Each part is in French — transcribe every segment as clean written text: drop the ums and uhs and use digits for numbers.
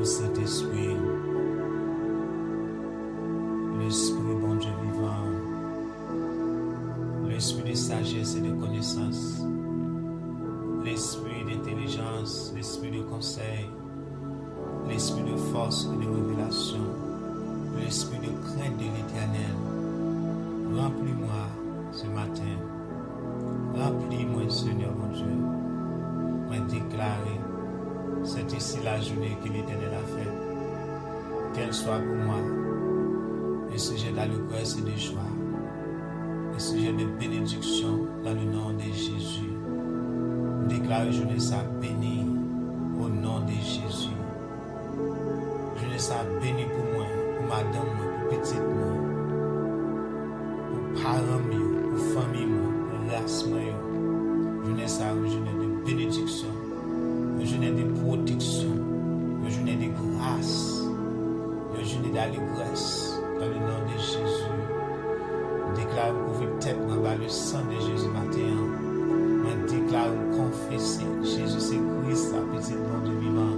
Saint-Esprit, l'Esprit bon Dieu vivant, l'Esprit de sagesse et de connaissance, l'Esprit d'intelligence, l'Esprit de conseil, l'Esprit de force et de révélation, l'Esprit de crainte de l'Éternel. Remplis-moi ce matin, remplis-moi Seigneur mon Dieu, moi déclarer. C'est ici la journée que l'Éternel a faite. Qu'elle soit pour moi un sujet d'allégresse et de joie, un sujet de bénédiction dans le nom de Jésus. Déclare journée ça bénie au nom de Jésus. Journée ça bénie pour moi, pour madame, pour petite moi, pour parents, pour famille, pour race. Journée ça une journée de bénédiction. Une journée de protection, une journée de grâce, une journée d'allégresse dans le nom de Jésus. Déclare couvrir tête dans le sang de Jésus matin. Je déclare confesser Jésus c'est Christ, la petite nom du vivant.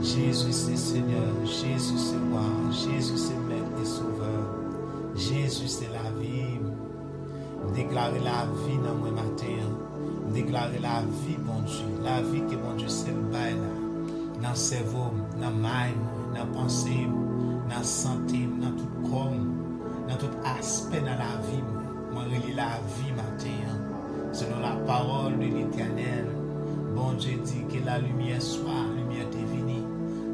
Jésus c'est Seigneur, Jésus c'est roi, Jésus c'est maître et sauveur. Jésus c'est la vie. Déclarer la vie dans moi matin. Déclarer la vie, bon Dieu, la vie que bon Dieu s'est bail là, dans le cerveau, dans le mind, dans la pensée, dans la santé, dans tout corps, dans tout aspect de la vie. Moi, je lis la vie matin, selon la parole de l'Éternel. Bon Dieu dit que la lumière soit, la lumière est venue.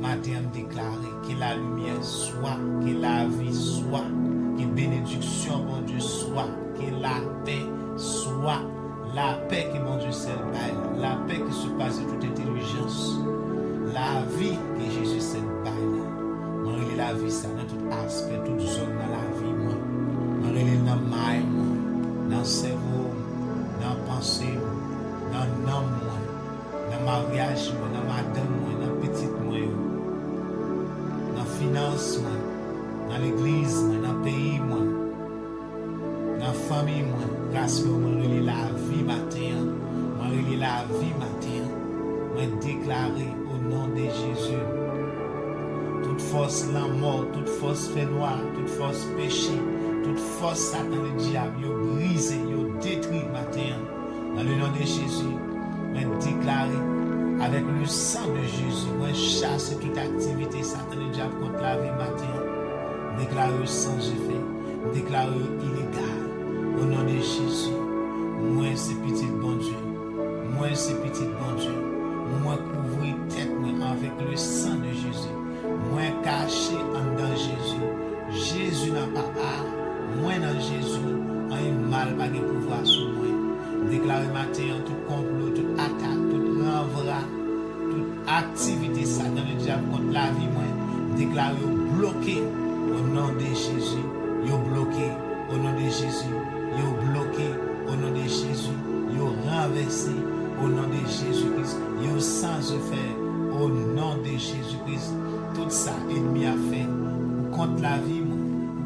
Matin, je déclare que la lumière soit, que la vie soit, que bénédiction, bon Dieu, soit, que la paix soit. La paix que mon Dieu s'est baille, la paix qui surpasse toute intelligence, la vie que Jésus s'est baille. Moi, je la vie ça dans tout aspect, toute zone dans la vie. Moi, je dans le mind, dans le cerveau, dans la pensée, dans le nom, dans le mariage, dans madame, dans la petite, dans la finance, dans l'église, dans le pays. Dans la famille, grâce à moi, je lis la vie matin. Moi, je lis la vie matin. Moi, déclarer au nom de Jésus. Toute force la mort, toute force fait noir, toute force péché, toute force Satan le diable, yo brisé, yo détruit matin. Dans le nom de Jésus, moi, déclarer avec le sang de Jésus, moi, chasse toute activité Satan le diable contre la vie matin. Déclarer sans effet, déclarer illégal. Au nom de Jésus, moi c'est petit bon Dieu, moi c'est petit bon Dieu, moi couvrir tête avec le sang de Jésus, moi caché en dans Jésus, Jésus n'a pas part, moi dans Jésus, un mal pas de pouvoir sur moi. Déclarer matin tout complot, toute attaque, tout renvoi, toute activité Satan le diable contre la vie, moi déclarer bloqué au nom de Jésus, yo bloqué au nom de Jésus. Yo bloqué au nom de Jésus, yo renversé au nom de Jésus-Christ, yo sans effet au nom de Jésus-Christ. Tout ça, ennemi a fait pour contre la vie,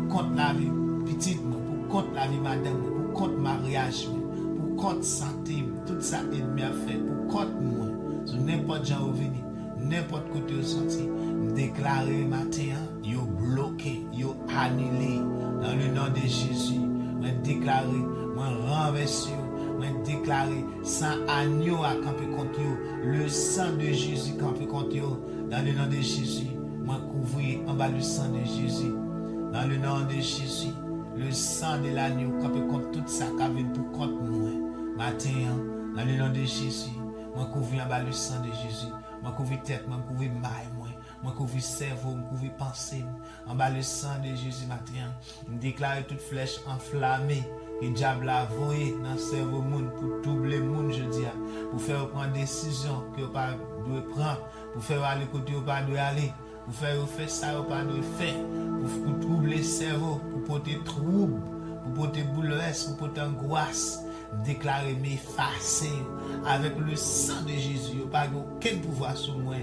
pour contre la vie petite, pour contre la vie madame, pour contre mariage, pour contre santé, tout ça, ennemi a fait pour contre moi. Sur n'importe où venir, n'importe côté où sortir, déclarer matin, yo bloqué, yo annulé dans le nom de Jésus. Moi déclarer, moi renverser, moi déclarer sans agneau à camper contre eux, le sang de Jésus camper contre eux, dans le nom de Jésus, moi couvrir en bas le sang de Jésus, dans le nom de Jésus, le sang de l'agneau camper contre tout ça qui vient pour contre moi, matin, dans le nom de Jésus, moi couvrir en bas le sang de Jésus, moi couvrir tête, moi couvrir maille, moi couvrir cerveau, moi couvrir pensée, en bas le sang de Jésus matin, me déclarer toute flèche enflammée que le diable a voyé dans le cerveau monde pour troubler le monde, je dis, pour faire prendre des décisions que vous pas doit prendre, pour faire aller côté où pas doit aller, pour faire ça où pas doit faire, pour troubler le cerveau, pour porter trouble, pour porter bouleverse, pour porter angoisse. Déclarer m'effacer avec le sang de Jésus. Il n'y a pas aucun pouvoir sur moi,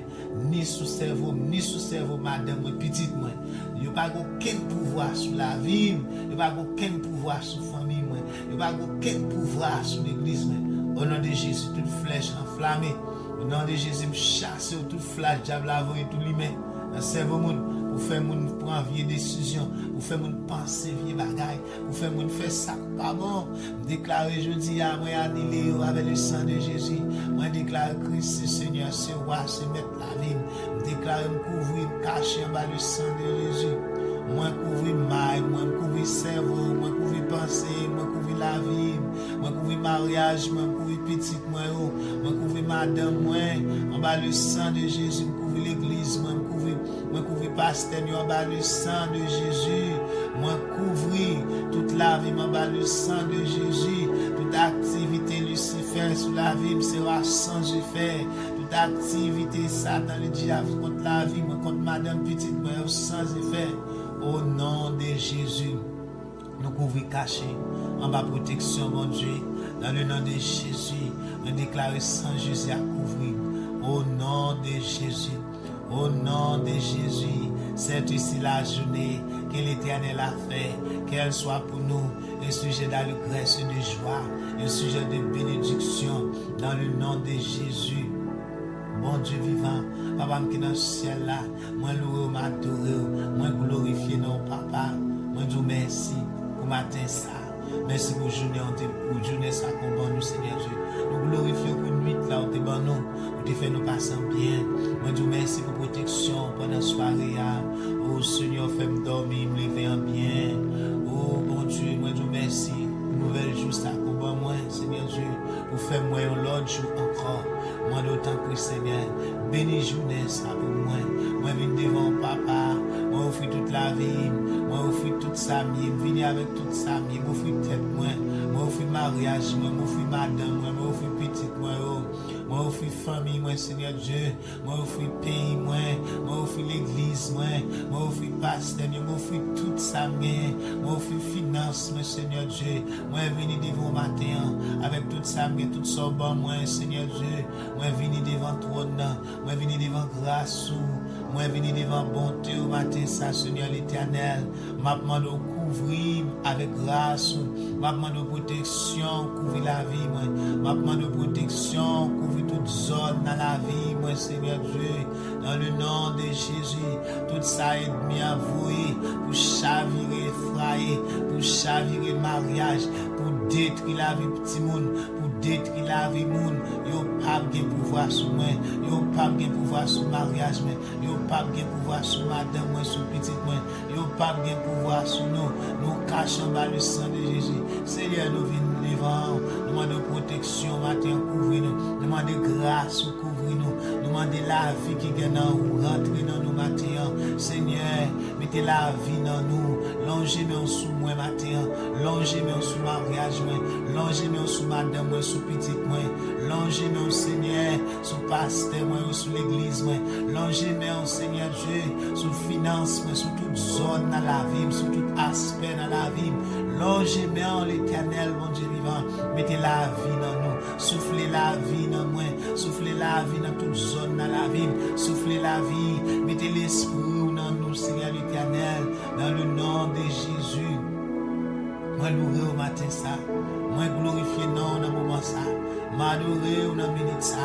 ni sur le cerveau, madame, petite moi. Il n'y a pas aucun pouvoir sur la vie, il n'y a pas aucun pouvoir sur la famille, il n'y a pas aucun pouvoir sur l'église. Au nom de Jésus, toute flèche enflammée. Au nom de Jésus, me chasse toute flèche, diable avoué, tout l'humain. Dans le cerveau, pour faire moun prendre vie décision, pour faire moun penser vie bagaille, pour faire moun faire ça pas bon. Déclarer jeudi à moi annulé avec le sang de Jésus. Moi déclare Christ c'est Seigneur, c'est roi, c'est maître la vie. Déclare me couvrir, me cacher en bas le sang de Jésus. Moi couvrir maille, moi couvrir cerveau, moi couvrir pensée, moi couvrir la vie, moi couvrir mariage, moi couvrir petite moi couvrir madame moi en bas le sang de Jésus, moi couvrir l'église, moi couvrir pasteur en bas le sang de Jésus, moi couvrir toute la vie en bas le sang de Jésus, toute activité Lucifer sur la vie sera sans effet, toute activité Satan le diable contre la vie, moi contre madame petite moi sans effet. Au nom de Jésus, nous couvrons cachés en bas protection, mon Dieu. Dans le nom de Jésus, nous déclarons sans Jésus à couvrir. Au nom de Jésus, au nom de Jésus, c'est ici la journée que l'Éternel a fait, qu'elle soit pour nous un sujet d'allégresse et de joie, un sujet de bénédiction, dans le nom de Jésus. Bon Dieu vivant, papa qui est dans le ciel là, moi louer, m'adorer, moi glorifier non papa, moi dis merci pour matin ça, merci pour journée pour journée ça qu'on bon nous Seigneur Dieu, nous glorifions pour nuit là où t'es bon nous, où t'es fait nous passer bien, moi dis merci pour protection pendant la soirée, oh Seigneur fais-moi dormir, me lever en bien, oh bon Dieu, moi dis merci, nouvelle jour ça qu'on bon moi Seigneur Dieu, pour faire moi un l'autre jour encore. Moi d'autant que Seigneur, bénis journée ça pour moi. Moi viens devant papa, moi offre toute la vie, moi offre toute sa vie, viens avec toute sa vie, moi offre tête moi offre mariage, moi offre madame, moi offre petite moi offre famille, moi Seigneur Dieu, moi offre pays, moi offre l'église, moi offre pasteur, moi offre toute sa vie, moi offre finance, moi Seigneur Dieu, moi viens devant matin avec toute sa vie, tout son bon, moi Seigneur Dieu. Moi vini devant trône, moi vini devant grâce, moi vini devant bonté au matin, ça Seigneur l'Éternel, m'a demandé couvrir avec grâce, m'a demandé protection, couvrir la vie, m'a demandé protection, couvrir toute zone dans la vie, moi Seigneur Dieu, dans le nom de Jésus, tout ça est mis à vouer, pour chavirer, effrayer, pour chavirer mariage, pour détruire la vie petit monde, pour détruire la vie monde, yo pas de pouvoir sur moi, yo pas de pouvoir sur mariage, yo pas de pouvoir sur madame, moi sur petite moi, yo pas de pouvoir sur nous cachons dans le sang de Jésus. Seigneur, nous venons devant, nous demandons protection, matin couvrir nous, demandons grâce couvrir nous, demandons la vie qui est dans nous, rentrer dans nous matin. Seigneur, mettez la vie dans nous, longez-moi sous moi matin, longez-moi sous mariage, longez-moi sous madame, moi sous petite moi, longez-moi Seigneur, sous pasteur, moi sous l'église, longez-moi Seigneur Dieu, sous finance, sous toute zone dans la vie, sous tout aspect dans la vie, longez-moi l'Éternel, mon Dieu vivant, mettez la vie dans nous, soufflez la vie dans moi, soufflez la vie dans toute zone dans la vie, soufflez la vie, mettez l'esprit dans nous, Seigneur l'Éternel, dans le nom de Jésus. Moi louer au matin ça, moi glorifier non dans le moment ça, m'adorer dans la minute ça.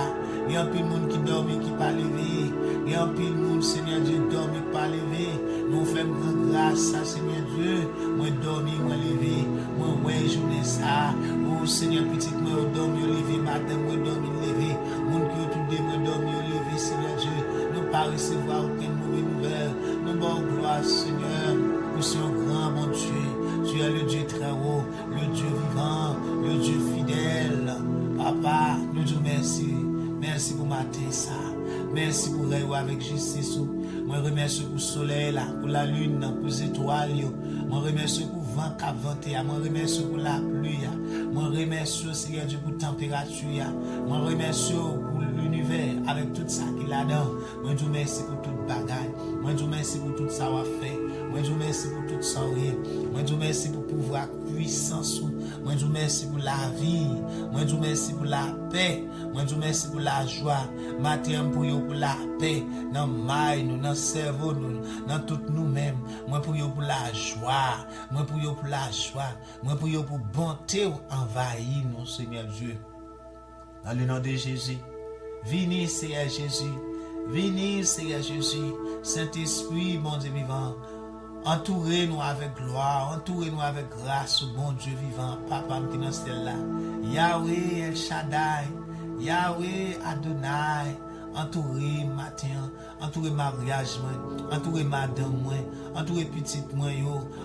Il y a un peu de monde qui dort qui pas lever, il y a un peu de monde Seigneur Dieu dort qui pas lever. Nous faisons grâce à Seigneur Dieu, moi dormir, moi lever, moi ouais journée ça. Oh Seigneur petit moi dormir lever, madame moi dormir lever, monde qui autour de moi dormir lever Seigneur Dieu. Nous pas recevoir aucune mauvaise nouvelle. Nous bon gloire Seigneur, pour ce grand bon Dieu. Tu es le Dieu très haut, le Dieu vivant, le Dieu fidèle. Papa, nous disons merci. Merci pour matin ça. Merci pour réveiller avec justice. Moi remercie pour le soleil là, pour la lune, pour les étoiles. Moi remercie pour le vent qui a venté. Moi remercie pour la pluie. Moi remercie Seigneur Dieu pour la température. Moi remercie pour l'univers avec tout ça qu'il a dedans. Moi je vous remercie pour toute bagaille. Moi je vous remercie pour tout ça qu'on a fait. Moi je vous remercie pour tout ça. Moi je vous remercie pour pouvoir puissance. Moi je vous remercie pour la vie. Moi je vous remercie pour la paix. Moi je vous remercie pour la joie. Matin pour vous pour la paix. Dans maille nous, dans cerveau nous, dans tout nous-mêmes. Moi pour vous pour la joie. Moi pour vous pour la joie. Moi pour vous pour bonté envahir nous Seigneur Dieu. Dans le nom de Jésus. Venez, Seigneur Jésus. Venez, Seigneur Jésus. Saint-Esprit, bon Dieu vivant. Entourez-nous avec gloire, entourez-nous avec grâce, bon Dieu vivant, Papa qui dans celle-là. Yahweh El Shaddai, Yahweh Adonai, entourez matin, entourez mariage, entourez madame, entourez petite moi,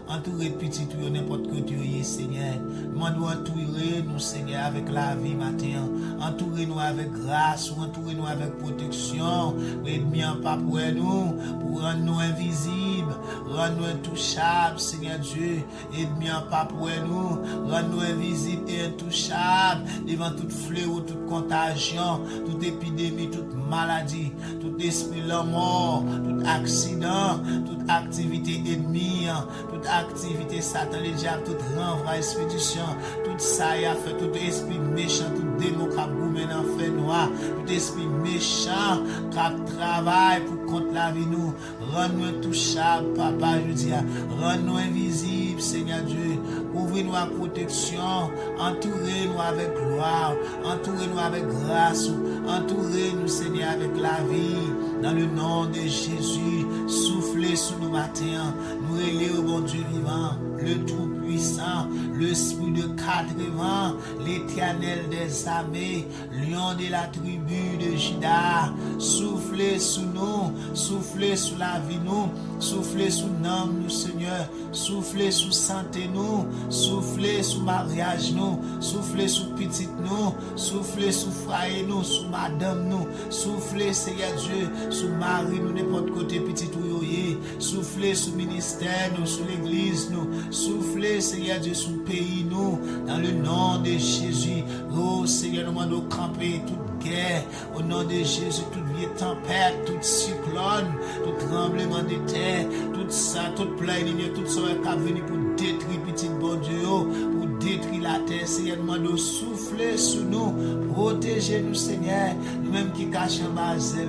entourez petite yo, n'importe que tu es, Seigneur. Demandons entourer nous, Seigneur, avec la vie matin, entourez-nous avec grâce, entourez-nous avec protection, l'ennemi en pas pour nous rendre nous invisibles, rendre nous intouchables, Seigneur Dieu, ennemi en pas pour nous, rendre nous invisibles et intouchables devant toute fléau, toute contagion, toute épidémie, toute maladie, tout esprit la mort, tout accident, toute activité ennemie, toute activité Satan, le diable, toute renvoi, expédition, tout ça y a fait, tout esprit méchant, tout démon qui a goumé dans le fait noir, tout esprit méchant qui travaille pour contre la vie nous, rends-nous intouchables, Papa, je dis, rends-nous invisibles, Seigneur Dieu, ouvrez-nous à protection, entourez-nous avec gloire, entourez-nous avec grâce, entourez-nous, Seigneur, avec la vie, dans le nom de Jésus, soufflez sur nous matin, nous relève au bon Dieu vivant, le Tout-Puissant, l'Esprit de 80, l'Éternel des armées, lion de la tribu de Juda, soufflez sur nous, soufflez sur la vie nous, soufflez sur nous, Seigneur, soufflez sur santé nous, soufflez sur mariage nous, soufflez sur petite nous, soufflez sur foyer nous, sur madame nous, soufflez, Seigneur Dieu, sur mari nous, n'importe côté petit ou yoye, soufflez sur ministère nous, sur l'église nous, soufflez, Seigneur Dieu, sur le pays nous, dans le nom de Jésus. Oh Seigneur, nous demandons camper toute guerre, au nom de Jésus, toute vieille tempête, toute cyclone, tout tremblement de terre, tout ça, toute pleine ligne, tout ça qui a venu pour détruire petit bon Dieu, pour détruire la terre. Seigneur, nous demandons souffler sur nous, protégez-nous, Seigneur, nous-mêmes qui cachons bas zèle,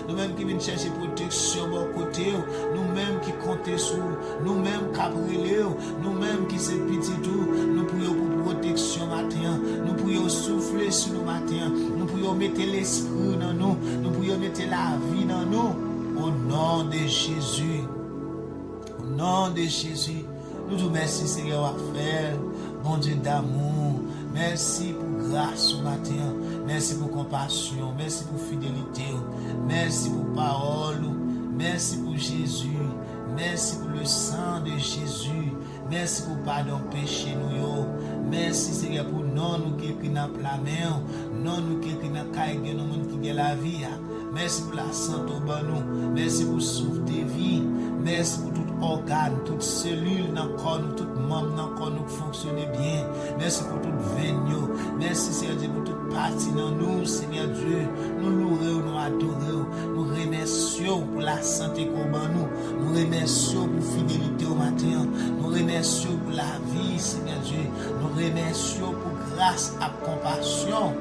nous-mêmes qui venons chercher protection bon côté, nous-mêmes qui comptons sur nous-mêmes qui brûlons, nous-mêmes qui sommes petits tout, nous prions pour protection matin, nous prions souffler sur nous matin, nous prions mettre l'esprit dans nous, nous prions mettre la vie dans nous, au nom de Jésus, au nom de Jésus, nous vous merci Seigneur à faire, bon Dieu d'amour, merci pour grâce ce matin, merci pour compassion, merci pour fidélité, merci pour parole, merci pour Jésus, merci pour le sang de Jésus, merci pour pardon péché nous, merci Seigneur pour nous qui écrit dans la main, nous qui écrit dans caille de nous qui la vie, merci pour la santé au bon nous, merci pour souffle de vie, merci pour tout organe, toute cellule dans le corps, tout membre dans le corps nous fonctionne bien, merci pour toute veine, merci Seigneur Dieu pour toute partie dans nous, Seigneur Dieu, nous louons, nous adorons, nous remercions pour la santé qu'on a nous remercions pour fidélité au matin, nous remercions pour la vie, Seigneur Dieu, nous remercions pour grâce et compassion.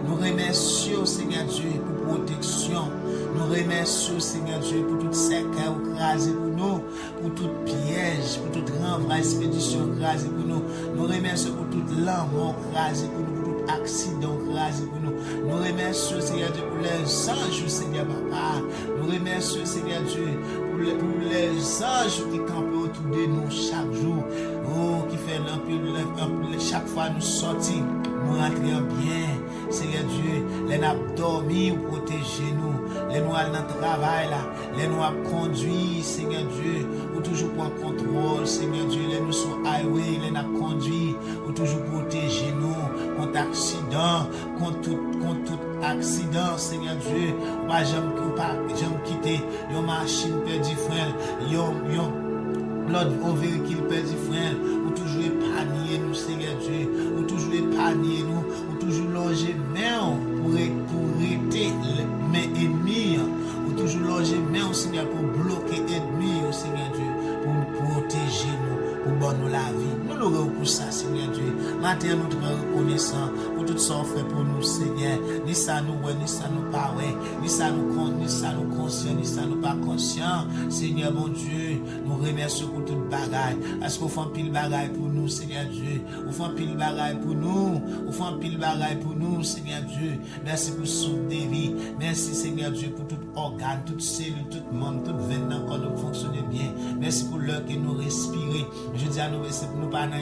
Nous remercions, Seigneur Dieu, pour protection. Nous remercions, Seigneur Dieu, pour tout cercle écrasé pour nous, pour tout piège, pour toute renvoi, expédition écrasée pour nous. Nous remercions pour toute l'amour écrasé pour nous, pour tout accident écrasé pour nous. Nous remercions, Seigneur Dieu, pour les anges, Seigneur Papa. Nous remercions, Seigneur Dieu, pour les anges qui campent autour de nous chaque jour. Oh, qui fait chaque fois nous sortir, nous rentrons bien. Seigneur Dieu, les nous dormi ou protéger nous, les nous allons dans le travail là, les nous avons conduit, Seigneur Dieu, ou toujours pour contrôle, Seigneur Dieu, les nous sur highway, les nous conduit, ou toujours protéger nous contre accident, contre tout accident, Seigneur Dieu, pas jamais quitter, une machine perdu frein, l'autre véhicule perdu frein, ou toujours épargner nous, Seigneur Dieu, ou toujours épargner nous, ou toujours loger main pour arrêter mes ennemis, ou toujours loger main, Seigneur, pour bloquer ennemis, Seigneur Dieu, pour nous protéger nous, pour bonne nous la vie. Nous l'aurons pour ça, Seigneur Dieu. Maintenant, nous sommes reconnaissants pour tout ça fait pour nous, Seigneur. ni ça nous ouais, ni ça nous pas ouais, ni ça nous conscient, ni ça nous pas conscient. Seigneur bon Dieu, nous remercions pour toute bagaille. Est-ce qu'on fait un pile bagaille pour nous, Seigneur Dieu? On fait un pile bagaille pour nous. On fait un pile bagaille pour nous, Seigneur Dieu. Merci pour souffle de vie. Merci, Seigneur Dieu, pour tout organe, toute cellule, tout membre, toute veine dans le corps nous fonctionner bien. Merci pour l'heure que nous respirons. Je dis à nous, c'est pour nous pas dans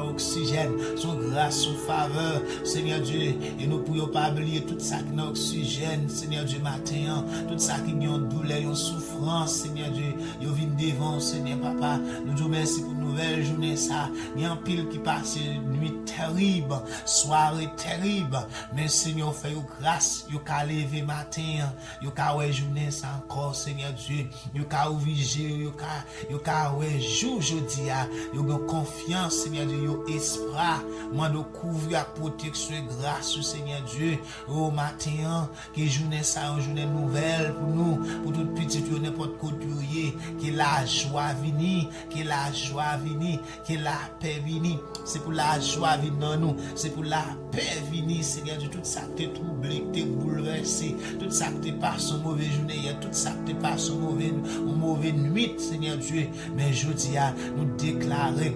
l'oxygène, son grâce, son faveur, Seigneur Dieu. Et nous ne pourrions pas oublier tout ça qui est oxygène, Seigneur Dieu, matin. Tout ça qui est en douleur, en souffrance, Seigneur Dieu. Ils viennent devant, Seigneur Papa. Nous disons merci pour une nouvelle journée, ça. Il y a un pile qui passe, nuit terrible, soirée terrible. Mais Seigneur, fait grâce, il a levé matin, il a ouais journée ça encore, Seigneur Dieu. Il a ouvert, il a ouais jour, jeudi, il a confiance, Seigneur Dieu, il a espoir. Moi, nous couvrir à protection et grâce, Seigneur Dieu. Au matin, que journée ça, une journée nouvelle pour nous, pour toute petite, n'importe quoi, que la joie vienne, que la joie vienne, que la paix vienne. C'est pour la joie vienne dans nous, c'est pour la paix vienne, Seigneur Dieu. Tout ça qui t'est troublé, qui t'est bouleversé, tout ça qui t'est passé une mauvaise journée, tout ça qui t'est passé une mauvaise nuit, Seigneur Dieu. Mais je dis à nous déclarer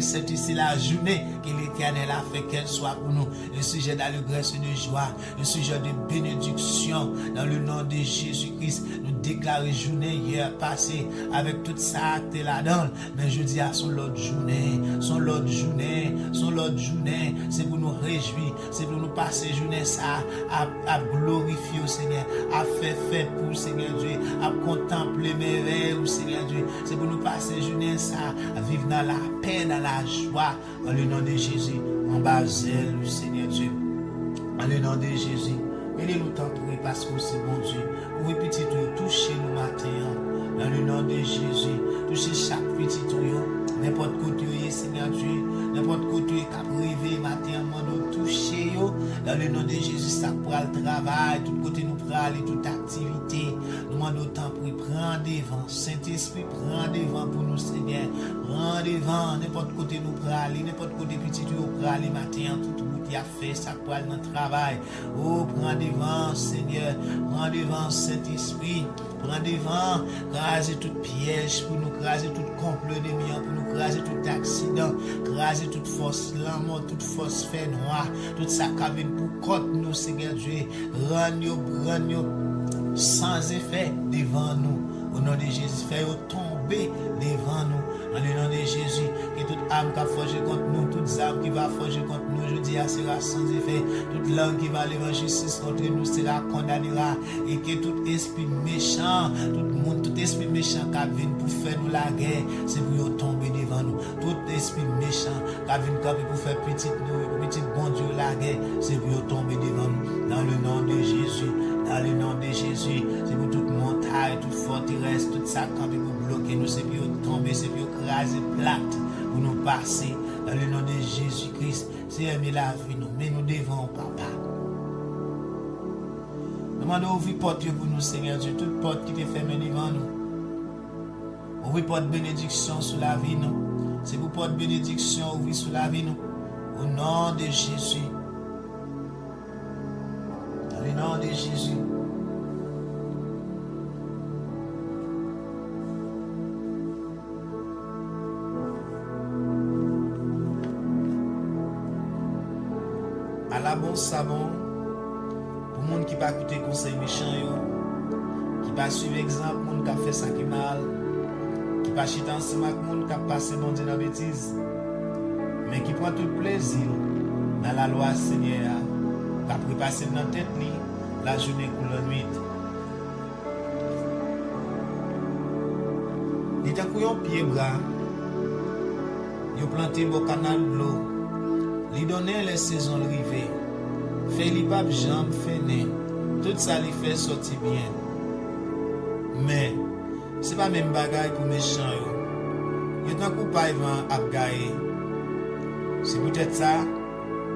cette ici la journée que l'Éternel a fait qu'elle soit pour nous un sujet d'allégresse et de joie, un sujet de bénédiction dans le nom de Jésus-Christ. Nous déclarer journée hier passée avec tout ça qui est là-dedans, mais je dis à son l'autre journée, c'est pour nous réjouir, c'est pour nous passer journée ça à glorifier au Seigneur, à faire pour le Seigneur Dieu, à contempler mes rêves au Seigneur Dieu. C'est pour nous passer journée ça à vivre dans la paix, dans la joie, dans le nom de Jésus, en bas le Seigneur Dieu, dans le nom de Jésus. Aidez-nous tant pour parce que c'est bon Dieu. Pour petit tout, touchez nous matin, dans le nom de Jésus, touchez chaque petit tout, n'importe côté, Seigneur Dieu, n'importe côté qui a privé matin, nous toucher, dans le nom de Jésus, ça pour le travail, tout côté nous pour aller, toute activité, nous demandons tant pour prendre devant, Saint-Esprit, prend devant pour nous, Seigneur, prend devant, n'importe côté nous pour aller, n'importe côté petit tout, pour aller matin, tout route y a fait, ça pour aller dans le travail, oh, prend devant, Seigneur, prend devant, Saint-Esprit, prend devant, craser tout piège pour nous, craser tout complot des millions pour nous, craser tout accident, craser toute force l'amour, toute force fait noir, tout ça qui vient pour contre nous, Seigneur Dieu, rendre sans effet devant nous. Au nom de Jésus, fais-nous tomber devant nous. Dans le nom de Jésus, que toute âme qui a forgé contre nous, toute âme qui va forger contre nous, je dis, sera sans effet. Toute langue qui va aller en justice contre nous sera condamnée. Et que tout esprit méchant, tout esprit méchant qui vient pour faire nous la guerre, c'est pour tomber devant nous. Tout esprit méchant qui vient pour faire petit bon Dieu la guerre, c'est pour tomber devant nous. Dans le nom de Jésus. Dans le nom de Jésus, c'est pour toute montagne, toute forteresse, tout ça qui pour bloquer nous, c'est pour tomber, c'est pour craser plate, pour nous passer. Dans le nom de Jésus-Christ, c'est aimer la vie, nous, mais nous devons, Papa. Nous demandons ouvrir porte pour nous, Seigneur Dieu, toute porte qui est fermée devant nous. Ouvrir porte bénédiction sur la vie, nous. C'est pour porte bénédiction ouvrir sur la vie, nous. Au nom de Jésus. Dans le nom de Jésus. À la bon savon, pour les gens qui ne pas écouter conseil méchant, qui ne pas suivre exemple, les gens qui ont fait ça qui mal, qui ne pas chiter ensemble avec les gens qui ont passé bon Dieu dans la bêtise, mais qui prend tout plaisir dans la loi Seigneur. Après passer dans la tête, la journée pour la nuit. Il y a un pied bras, il a planté au canal de l'eau, il donne les saisons rivées, fait les papes jambes fainées, tout ça lui fait sortir bien. Mais, ce n'est pas même bagaille pour méchants. Il y a un coup pas à gagner. C'est peut-être ça,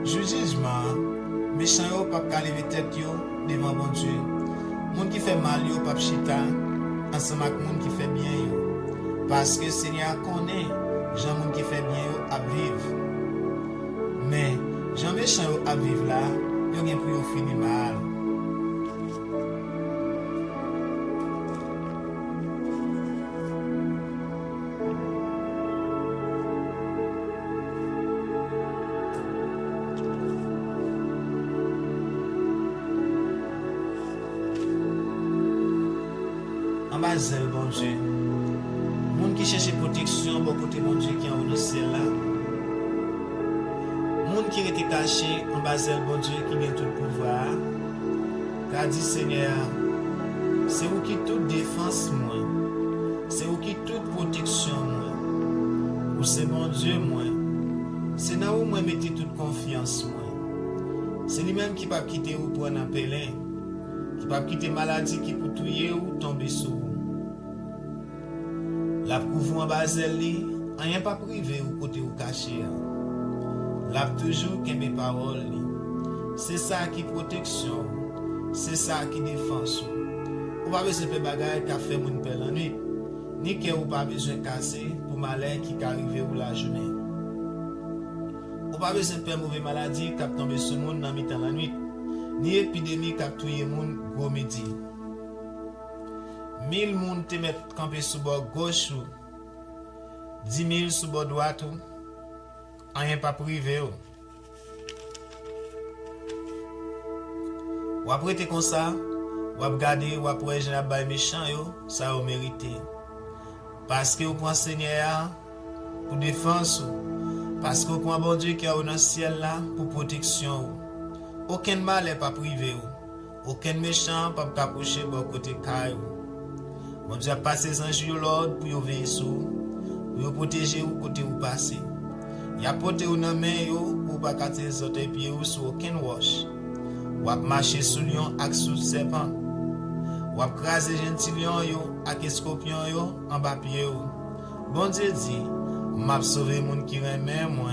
jugement. Méchant yo pas lever tête yo devant bon Dieu. Moun qui fait mal yo pas chita ensemble avec moun qui fait bien yo. Parce que Seigneur connaît gens moun qui fait bien yo à vivre. Mais gens méchant yo à vivre là, yo gen pour bas zèle, bon Dieu. Moun qui cherche protection, bon côté, bon Dieu, qui est en haut de ciel là. Moun qui était caché en bas zèle, bon Dieu, qui vient tout pouvoir. Car dit Seigneur, c'est vous qui toute défense, moi. C'est vous qui toute protection, moi. Ou c'est bon Dieu, moi. C'est là où moi mettez toute confiance, moi. C'est lui-même qui ne peut pas quitter ou pour un appelin. Qui ne peut pas quitter maladie qui peut tuer ou tomber sur vous. La couvre en bas zèle, rien pas privé ou côté ou caché. La toujours qui mes paroles. C'est ça qui protection. C'est ça qui défense. Ou pas besoin de bagaille qui a fait mon père la nuit. Ni que ou pas besoin de casser pour malheur qui arrive ou la journée. Ou pas besoin de faire mauvaise maladie qui a tombé sur le monde dans mi-temps la nuit. Ni épidémie qui a tué le monde gros midi. 1000 moun te met campé sous bord gauche ou 10 000 sous bord droite ou rien pas privé ou. Ou après te comme ça, ou ap gade ou après j'en bay méchant yo, ça ou mérité. Parce que ou prend Seigneur pour défense ou, parce que ou prend bon Dieu qui est dans le ciel là pour protection ou. Aucun mal n'est pas privé ou. Aucun méchant pas approcher bon côté caille ou. Bon Dieu a passé les anges l'ordre pour veiller sur vous, pour protéger vous côté où passer. Il a porté ou dans main yo pour pas casser les autres pieds ou sur aucun roche. Ou a marcher sous lion ak sous serpent. Ou a craser gentil lion yo ak scorpion yo en bas pied ou. Bon Dieu dit, m'a sauvé moun qui remet moi.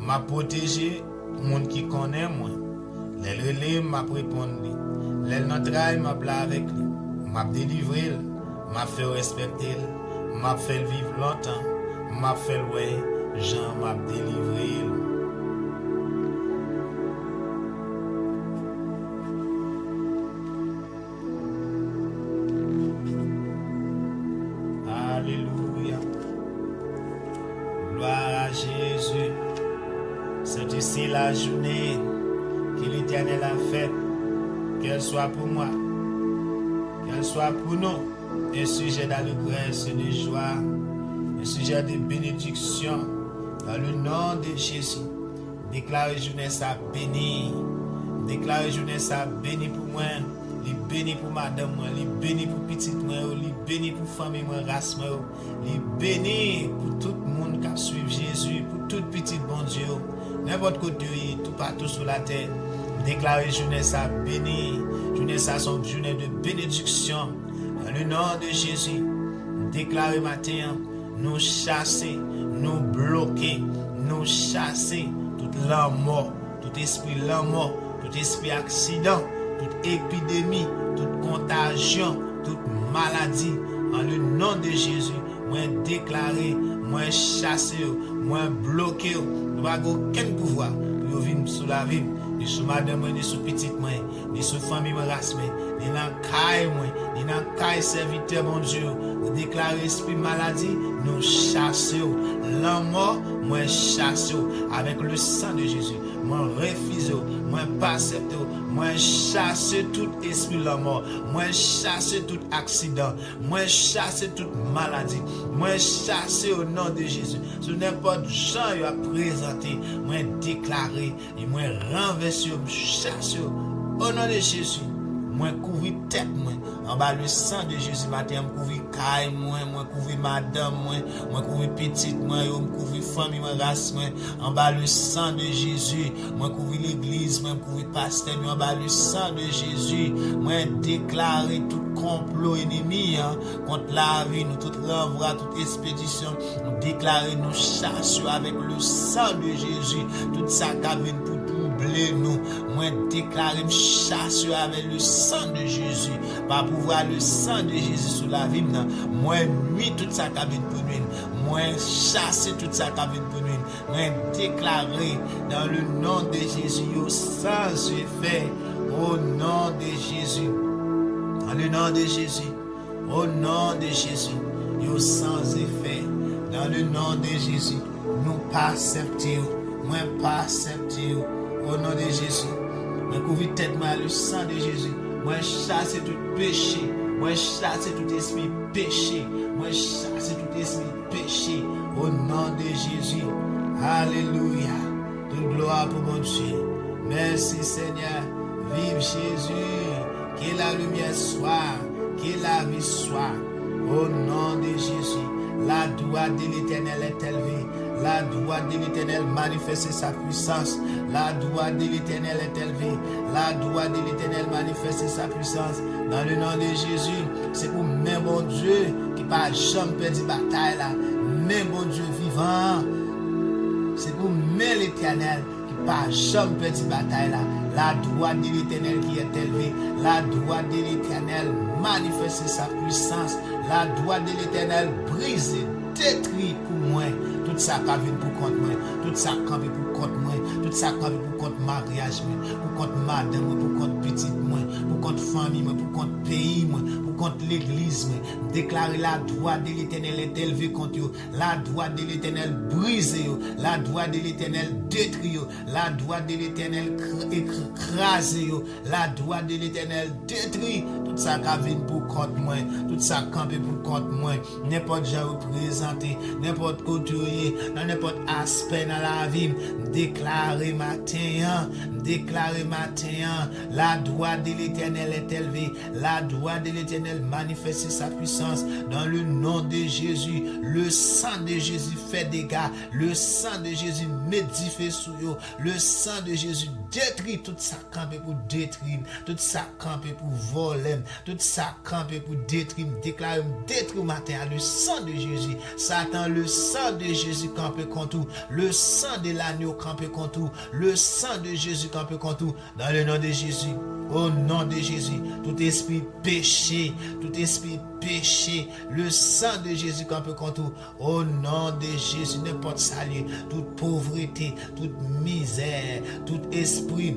M'a protégé moun qui connaît moi. Les relais m'a répondre. Les notre m'a pla avec lui. M'a délivré, m'a fait respecter, m'a fait vivre longtemps, m'a fait ouais, Jean m'a délivré. Alléluia. Gloire à Jésus. C'est ici la journée que l'Éternel a faite, qu'elle soit pour moi. Qu'elle soit pour nous un sujet d'allégresse et de joie, un sujet de bénédiction, dans le nom de Jésus. Déclarez jeunesse à béni, déclarez jeunesse à béni pour moi, les béni pour madame moi, les béni pour petite moi, les béni pour famille moi, race moi, les béni pour tout le monde qui suit Jésus, pour toute petite bon Dieu, n'importe côté, tout partout sur la terre. Déclarer jeunesse à béni, jeunesse à son journée de bénédiction. Dans le nom de Jésus, déclarer matin, nous chasser, nous bloquer, nous chasser toute l'âme mort, tout esprit l'âme mort, tout esprit accident, toute épidémie, toute contagion, toute maladie. Dans le nom de Jésus, moi déclarer, moi chasser, moi bloquer, nous n'avons aucun pouvoir pour venir sur la vie. Ni sous madame, ni sous petite moi, ni sous famille moi race moi, ni dans caille moi, ni dans caille serviteur mon Dieu, nous déclarer esprit maladie, nous chassons la mort, moi chassons avec le sang de Jésus, moi refuse, moi pas accepte, moi chasse tout esprit la mort, moi chasse tout accident, moi chasse toute maladie, moi chasse au nom de Jésus, sur n'importe gens à présenter, moi déclarer et moi renverser, chasse au nom de Jésus. Moi couvrir tête moi en bas le sang de Jésus matin, moi couvrir caille moi couvrir madame moi couvrir petite moi couvrir famille moi race moi en bas le sang de Jésus, moi couvrir l'église moi couvrir pasteur en bas le sang de Jésus, moi déclarer tout complot ennemi contre la vie nous toute l'envoi toute expédition, nous déclarer nous chassons avec le sang de Jésus tout ça qui vient pour nous, moi déclarer chasse avec le sang de Jésus, par pouvoir le sang de Jésus sur la vie, moi nuit tout ça qui vient pour nous, moi chasse tout ça qui vient pour nous, moi déclarer dans le nom de Jésus, sans effet, au nom de Jésus, dans le nom de Jésus, au nom de Jésus, sans effet, dans le nom de Jésus, nous pas accepter, moi pas accepter. Au nom de Jésus, moi couvrir tête moi le sang de Jésus, moi chasser tout péché, Moi chasse tout esprit péché. Moi chasse tout esprit péché. Au nom de Jésus. Alléluia. Toute gloire pour mon Dieu. Merci Seigneur. Vive Jésus. Que la lumière soit. Que la vie soit. Au nom de Jésus. La droite de l'Éternel est élevée. La droite de l'Éternel manifeste sa puissance. La droite de l'Éternel est élevée. La droite de l'Éternel manifeste sa puissance. Dans le nom de Jésus, c'est pour même bon Dieu qui n'a jamais perdu bataille là. Même bon Dieu vivant. C'est pour même l'Éternel qui n'a jamais perdu bataille là. La droite de l'Éternel qui est élevée. La droite de l'Éternel manifeste sa puissance. La droite de l'Éternel brise, détruit pour moi. Tout ça qui vient pour contre moi. Tout ça qui vient pour contre moi. Tout ça qui vient pour contre mariage, pour contre madame, pour contre petite moi, pour contre famille, pour contre pays, pour contre l'église. Déclarer la droite de l'Éternel est élevée contre eux. La droite de l'Éternel brise. La droite de l'Éternel détruit. La droite de l'Éternel écrase. La droite de l'Éternel détruit. Tout ça qui vient pour contre moi. Tout ça qui vient pour contre moi. N'importe quoi représenté, n'importe quoi dans n'importe aspect dans la vie, déclarer matin, la droite de l'Éternel est élevée, la droite de l'Éternel manifeste sa puissance dans le nom de Jésus. Le sang de Jésus fait dégâts, le sang de Jésus médifie sur eux, le sang de Jésus détruit tout ça campé pour détruire, tout ça campé pour voler, tout ça campé pour détruire, déclarer détruire matin, le sang de Jésus, Satan, le sang de Jésus campé contre tout, le sang de l'agneau campé contre tout, le sang de Jésus campé contre tout, dans le nom de Jésus, au nom de Jésus, tout esprit péché, le sang de Jésus campé contre tout, au nom de Jésus, n'importe salut, toute pauvreté, toute misère, tout esprit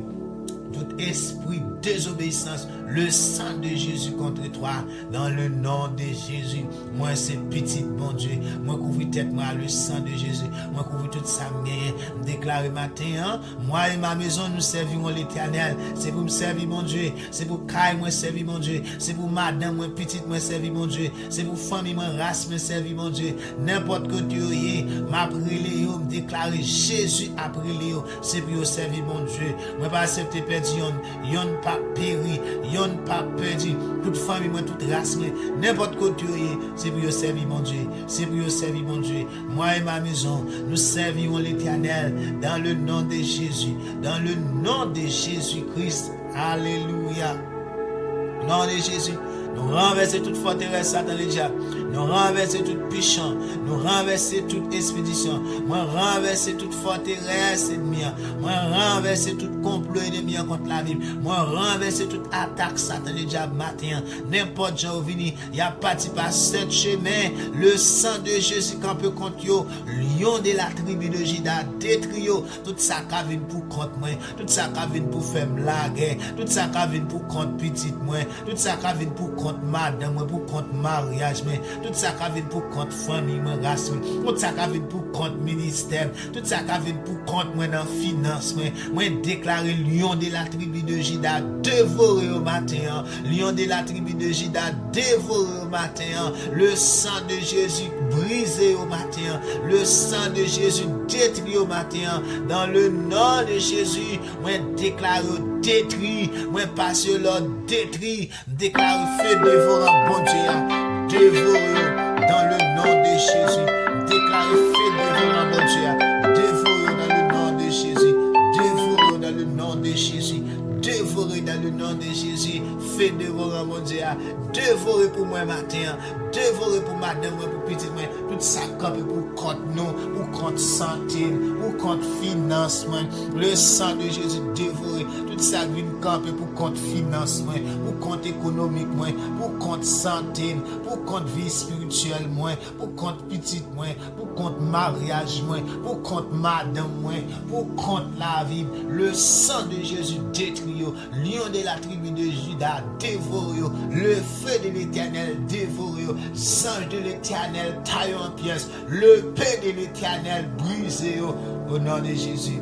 désobéissance, le sang de Jésus contre toi, dans le nom de Jésus. Moi, c'est petit bon Dieu. Moi, couvre tête, moi, le sang de Jésus. Moi, couvre toute sa main. Déclare matin, moi et ma maison, nous servirons l'Éternel. C'est pour me servir, mon Dieu. C'est pour Kai, moi, servir, mon Dieu. C'est pour madame, moi, petite, moi, servir, mon Dieu. C'est pour famille, moi, race, moi, servir, mon Dieu. N'importe que tu es, m'a brûlé, me déclarer Jésus a brûlé, c'est pour servir, mon Dieu. Moi, pas accepter perdu, yon pas péri, yon pas perdu. Toute famille, moi, toute race, moi, n'importe que tu es, c'est pour servir, mon Dieu. C'est pour servir, mon Dieu. Moi et ma maison, nous servirons l'Éternel dans le nom de Jésus. Dans le nom de Jésus-Christ. Alléluia. Nom de Jésus. Nous renverser toute forteresse, Satan le diable. Nous renverser tout péchant. Nous renverser toute expédition. Moi renverser toute forteresse ennemie. Moi renverser tout complot ennemi contre la vie. Moi renverser toute attaque, Satan le diable matin. N'importe où vini, il y a parti par cette chemin. Le sang de Jésus campé contre yo. Lion de la tribu de Juda détruit tout ça qui vient pour contre moi. Tout ça qui vient pour faire la guerre. Tout ça qui vient pour contre petite moi. Tout ça qui vient pour contre madame, pour contre mariage, tout ça qui vient pour contre famille, race, tout ça qui vient pour contre ministère, tout ça qui vient pour contre moi dans finance, moi déclarer lion de la tribu de Juda dévoré au matin, lion de la tribu de Juda dévoré au matin, le sang de Jésus brisé au matin, le sang de Jésus détruit au matin, dans le nom de Jésus, moi déclare détruit, moi passe l'ordre détruit, déclare feu dévorant bon Dieu, dévore dans le nom de Jésus, déclare feu dévorant bon Dieu, dévore dans le nom de Jésus, dévore dans le nom de Jésus, dévore dans le nom de Jésus, feu dévorant bon Dieu, dévore pour moi matin, dévore pour madame, pour petite moi, tout ça comme pour contre nous, pour contre santé, pour contre financement, le sang de Jésus dévore, tout ça vient camper pour contre financement, pour contre économique, pour contre santé, pour contre vie spirituelle, pour contre petite, pour contre mariage, pour contre madame, pour contre la vie, le sang de Jésus détruit, lion de la tribu de Juda dévore, le feu de l'Éternel dévore, sang de l'Éternel taille en pièces, le paix de l'Éternel brisé au nom de Jésus.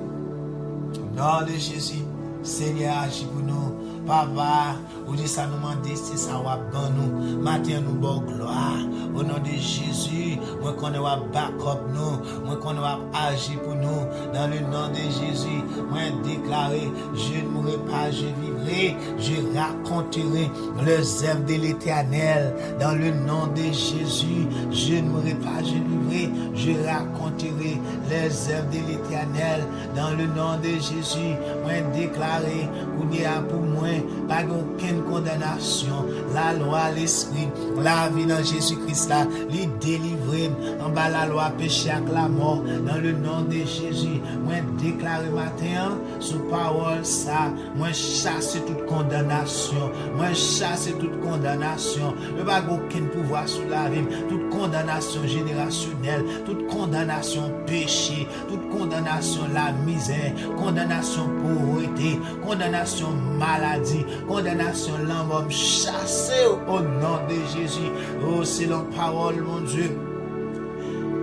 Au nom de Jésus, Seigneur agis pour nous. Papa, ou dit ça nous demander, c'est ça va ban nous. Matin nous bon gloire. Au nom de Jésus, moi qu'on va back up nous, moi qu'on va agir pour nous. Dans le nom de Jésus, moi déclarer, je ne mourrai pas, je vivrai, je raconterai les œuvres de l'Éternel. Dans le nom de Jésus, je ne mourrai pas, je vivrai, je raconterai les œuvres de l'Éternel. Dans le nom de Jésus, moi déclarer, il y a pour moi, pas aucune condamnation. La loi, l'esprit, la vie dans Jésus-Christ là, les délivrer en bas la loi, péché avec la mort. Dans le nom de Jésus, moi déclarer matin, sous parole ça, moi chasse toute condamnation. Moi chasse toute condamnation. Le pas aucun pouvoir sur la vie, toute condamnation générationnelle, toute condamnation péché, toute condamnation la misère, condamnation pauvreté, condamnation maladie, condamnation l'homme chassé au nom de Jésus. Oh, c'est la parole, mon Dieu.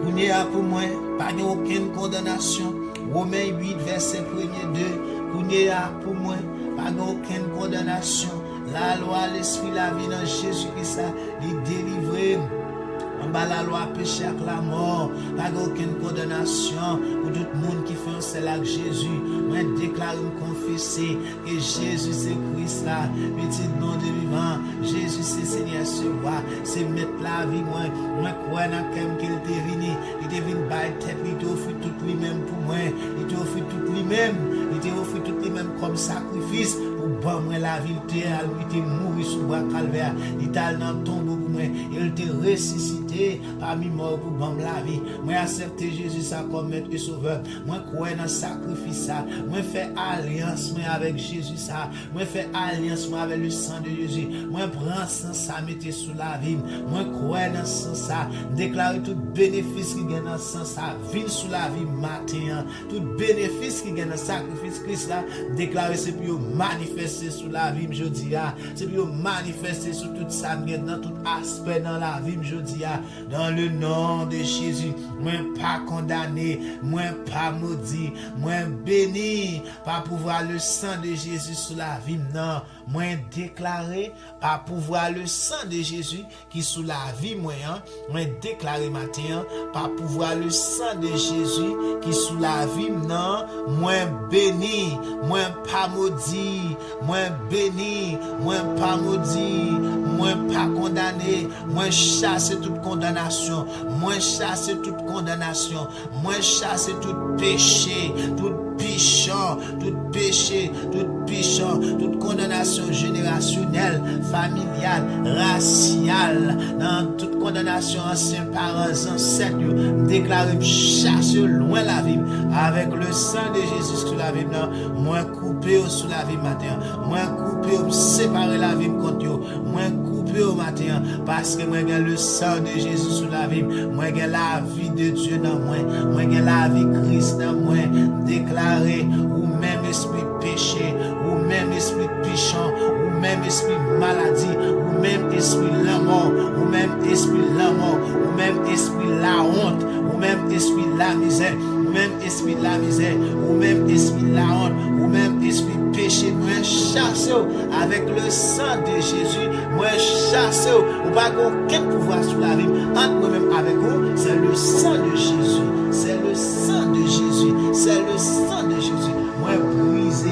Vous n'y a pour moi, pas aucune condamnation. Romains 8, verset 1er 2. Vous n'y a pour moi, pas aucune condamnation. La loi, l'esprit, la vie dans Jésus-Christ, il délivre. En bas la loi, péché avec la mort, pas aucune condamnation pour tout le monde qui fait un seul avec Jésus. Moi, déclare, confesser que Jésus c'est Christ là, petit nom de vivant. Jésus c'est Seigneur ce roi, c'est mettre la vie. Moi, crois dans quelqu'un qu'il est venu, il est venu par tête, il t'a offert tout lui-même pour moi, il t'a offert tout lui-même, il t'a offert tout lui-même comme sacrifice pour bon moi la vie, il t'a mouru sur bois calvaire, il t'a dans le tombeau pour moi, il t'a ressuscité parmi mort pour bon la vie. Moi accepter Jésus ça comme maître et sauveur. Moi croire dans sacrifice ça. Moi faire alliance moi avec Jésus ça. Moi faire alliance moi avec le sang de Jésus. Moi prendre sang ça mettre sous la vie. Moi croire dans sang ça. Déclarer tout bénéfice qui gagne dans sang ça. Vient sous la vie matin. Tout bénéfice qui gagne dans sacrifice Christ là. Déclarer c'est pour manifester sous la vie jeudi a. C'est pour manifester sur tout ça dans tout aspect dans la vie jeudi a. Dans le nom de Jésus, moi pas condamné, moi pas maudit, moi béni par pouvoir le sang de Jésus sur la vie. Non, moi déclaré par pouvoir le sang de Jésus qui sous la vie moi déclaré matin par pouvoir le sang de Jésus qui sous la vie. Non, moi béni, moi pas maudit, moi béni, moi pas maudit, moi pas condamné, moi chasse toute condamnation, moi chasse toute condamnation, moi chasse tout péché, tout péchant, tout péché, tout péchant, toute condamnation générationnelle, familiale, raciale, dans toute condamnation anciens parents, ancêtres, déclaré chasse loin la vie avec le sang de Jésus sur la vie. Moi coupé sous la vie matin, moi coupé séparer la vie contre vous, moi coupé au matin parce que moi j'ai le sang de Jésus sur la vie, moi j'ai la vie de Dieu dans moi, moi j'ai la vie de Christ dans moi. Déclarer ou même esprit péché, ou même esprit péchant, ou même esprit maladie, ou même esprit la mort, ou même esprit la mort, ou même esprit la honte, ou même esprit la misère, ou même esprit la misère, ou même esprit la honte, ou même esprit péché, moi chasse avec le sang de Jésus, moi chasse ou pas aucun pouvoir sur la vie entre moi-même avec vous, c'est le sang de Jésus, c'est le sang de Jésus, c'est le sang de Jésus, moi brisé,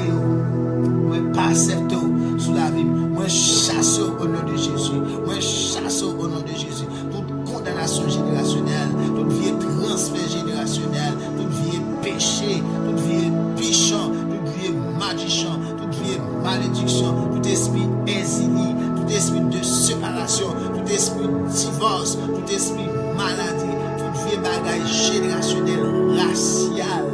moi pas accepté sous la vie, moi chasse au nom de Jésus, moi chasse au nom de Jésus, toute condamnation générationnelle, toute vie transfert générationnel, toute vie péché, toute vie péchant, toute vie magicien, toute vie malédiction, tout esprit exilé, tout esprit de séparation, tout esprit divorce, tout esprit maladie, toute vie bagaille générationnelle, raciale,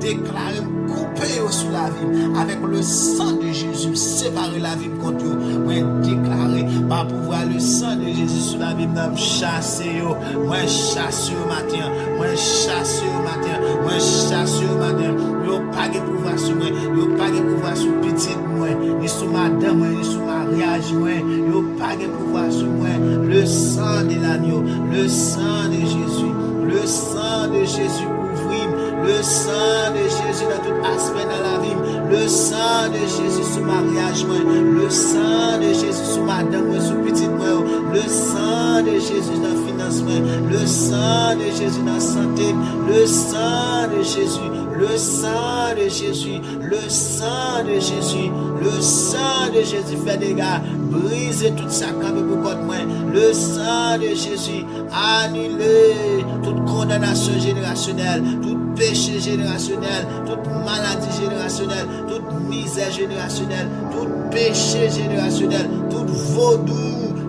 déclaré coupé sous la vie avec le sang de Jésus, séparer la vie contre vous. Moi déclaré par pouvoir le sang de Jésus sous la vie, moi chasser moi chasse au matin, moi chasse au matin, moi chasse au matin. Yo pas de pouvoir sur moi, yo pas de pouvoir sur petite moi, ni sur madame moi, ni sur mariage moi, yo pas de pouvoir sur moi. Le sang de l'agneau, le sang de Jésus, le sang de Jésus couvre, le sang de Jésus dans tout aspect dans la vie, le sang de Jésus sur mariage, le sang de Jésus sur madame, sur petite moi, le sang de Jésus dans financement, le sang de Jésus dans santé, le sang de Jésus, le sang de Jésus, le sang de Jésus, le sang de Jésus fait des gars, brise tout ça comme beaucoup de moi, le sang de Jésus, annuler toute condamnation générationnelle, tout péché générationnel, toute maladie générationnelle, toute misère générationnelle, tout péché générationnel, tout vaudou,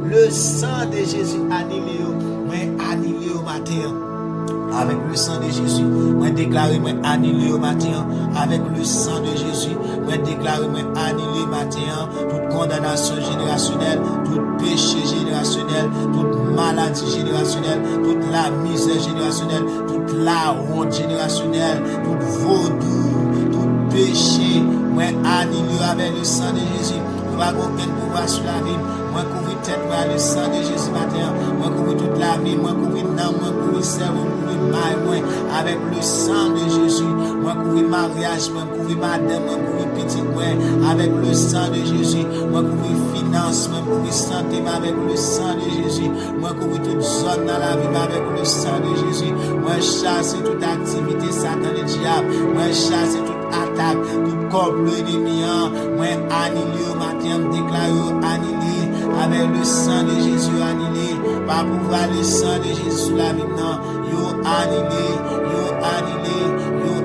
le sang de Jésus annulé, mais annulé au matin. Avec le sang de Jésus, moi déclaré, moi annulé au matin. Avec le sang de Jésus, moi déclaré, moi annulé au matin. Toute condamnation générationnelle, tout péché générationnel, toute maladie générationnelle, toute la misère générationnelle, toute la honte générationnelle, tout vaudou, tout péché, moi annulé avec le sang de Jésus. Nous n'avons aucun pouvoir sur la vie. Moi couvrir tête, moi le sang de Jésus matin. Moi couvrir toute la vie, moi couvrir l'âme, moi couvrir cerveau, moi avec le sang de Jésus, moi couvrir mariage, moi couvrir madame, moi couvrir petite, moi avec le sang de Jésus, moi couvrir finance, moi couvrir santé, moi avec le sang de Jésus, moi couvrir toute zone dans la vie, avec le sang de Jésus, moi chasser toute activité Satan le diable, moi chasser toute attaque, tout complot ennemi, moi annulé au matin, déclaré annulé avec le sang de Jésus annulé, par pouvoir le sang de Jésus sur la vie, non. Yo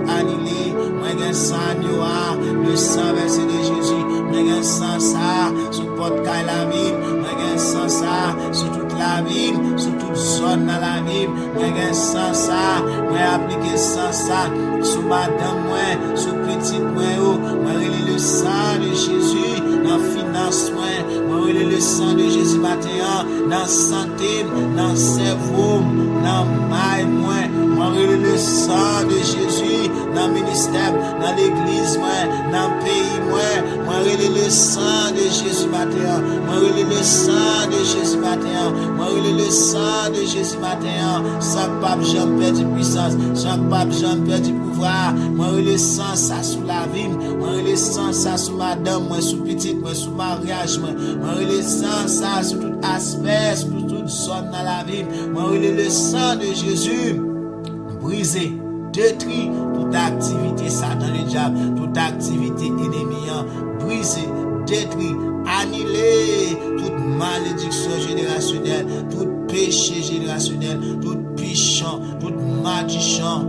annulé, moi gen sang yo a, le sang versé de Jésus, moi gen sang ça, sur porte caille la vie, moi gen sang ça, sur toute la vie, sur toute zone dans la vie, moi gen sang ça, moi appliquer sang ça, sur madame moi, sur petite moi, moi relé le sang de Jésus, dans finance moi relé le sang de Jésus matin, dans santé, dans cerveau, dans maille moi relé le sang de Jésus, dans ministère, dans l'église dans pays moi relé le sang de Jésus matin, moi relé le sang de Jésus matin, moi relé le sang de Jésus matin, chaque pape j'en perds de puissance, chaque pape j'en perds du pouvoir, moi relé le sang ça sous la vie, moi relé le sang ça sous madame, moi sous petite, moi sous mariage, moi relé le sang ça sur tout aspect, sur toute zone dans la vie, moi relé le sang de Jésus, briser, détruire toute activité Satan le diable, toute activité ennemi, briser, détruire, annuler toute malédiction générationnelle, tout péché générationnel, tout pichon, toute magicien,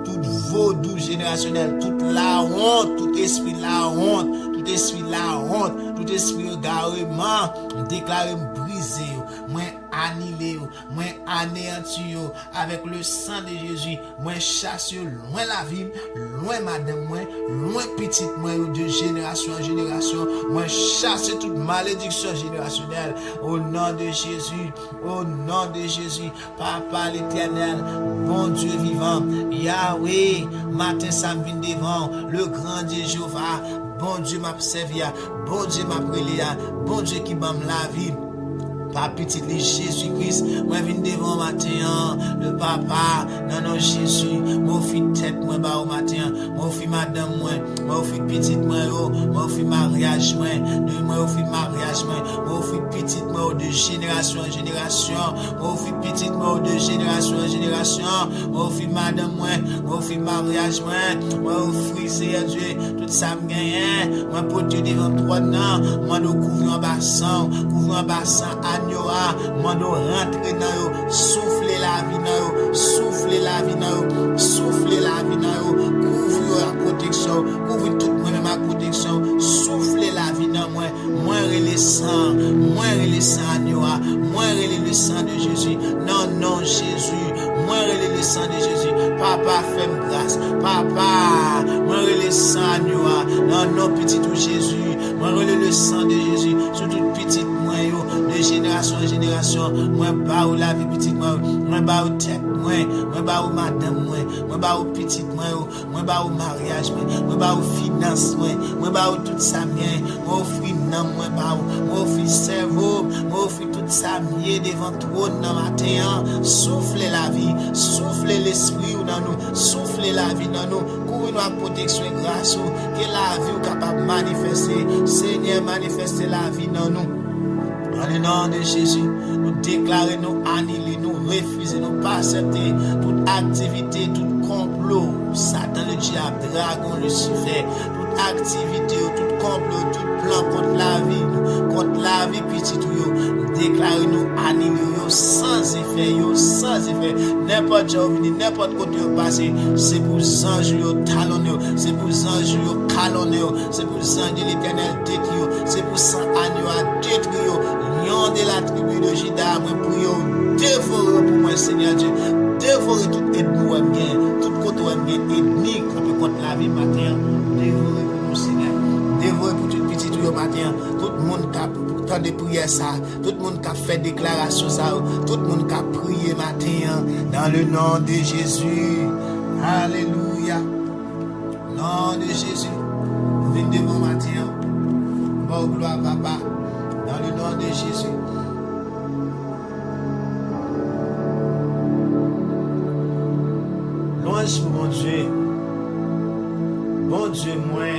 tout vaudou générationnel, toute la honte, tout esprit la honte, tout esprit égarement, déclaré brisé, moi annulé, moi anéanti avec le sang de Jésus, moi chasse loin la vie, loin madame moi, loin petite moi de génération en génération, moi chasse toute malédiction générationnelle au nom de Jésus, Papa l'Éternel, bon Dieu vivant, Yahweh, matin ça me vient devant, le grand Dieu Jéhovah, bon Dieu m'a servi, bon Dieu m'a prié, bon Dieu qui m'a la vie. Par petit Jésus-Christ, moi viens devant matin, le papa, non Jésus, moi fille tête moi bas au matin, moi fille madame moi fille petite moi fille mariage moi fille mariage moi fille petite moi de génération en génération, moi fille petite moi de génération en génération, moi fille madame moi fille mariage moi fille Seigneur Dieu, tout ça me gagne, moi pour Dieu devant toi non, moi de couvrir un bassin mando rentrer dans yo, souffler la vie dans yo, souffler la vie dans yo, couvrir la protection, couvrir tout moi ma protection, souffler la vie dans moi relé sang noa, moi relé le sang de Jésus, non Jésus, moi relé le sang de Jésus, papa fais-moi grâce, papa, moi relé sang noa, non petit Jésus. Moi, relais le sang de Jésus sur toute petite moi, de génération en génération. Moi, bas ou la vie petite moi, moi, bas ou tête moi, bas ou madame moi, bas ou petite moi, bas ou mariage moi, bas ou finance moi, bas ou tout ça mien, moi, offrir non, moi, offrir cerveau, moi, offrir tout ça mien devant trône dans matin. Soufflez la vie, soufflez l'esprit dans nous, soufflez la vie dans nous, courez nous protection et grâce, que la vie est capable de manifester. Seigneur, manifester la vie dans nous. Dans le nom de Jésus, nous déclarons, nous annuler, nous refuser, nous pas accepter toute activité, tout complot, Satan, le diable, dragon, Lucifer, toute activité, tout complot, tout plan contre la vie petite, nous déclarons, nous annuler, sans effet, n'importe où venir, n'importe côté où passer, c'est pour anges, talonnés, c'est pour anges, calonnés, c'est pour anges de l'éternel détruire, c'est pour 100 agneaux à détruire. Lion de la tribu de Juda, moi prions, dévorer pour moi, Seigneur Dieu, dévorer toute ethnie, toute côté ethnique, contre la vie matin, dévorer pour nous, Seigneur, dévorer pour toute petite matin, tout le monde qui a temps de prière ça, tout le monde qui a fait déclaration ça, tout le monde qui a prié matin, dans le nom de Jésus, alléluia, nom de Jésus, venez devant matin, bon gloire papa. Dans le nom de Jésus. Louange pour mon Dieu. Bon Dieu, moi,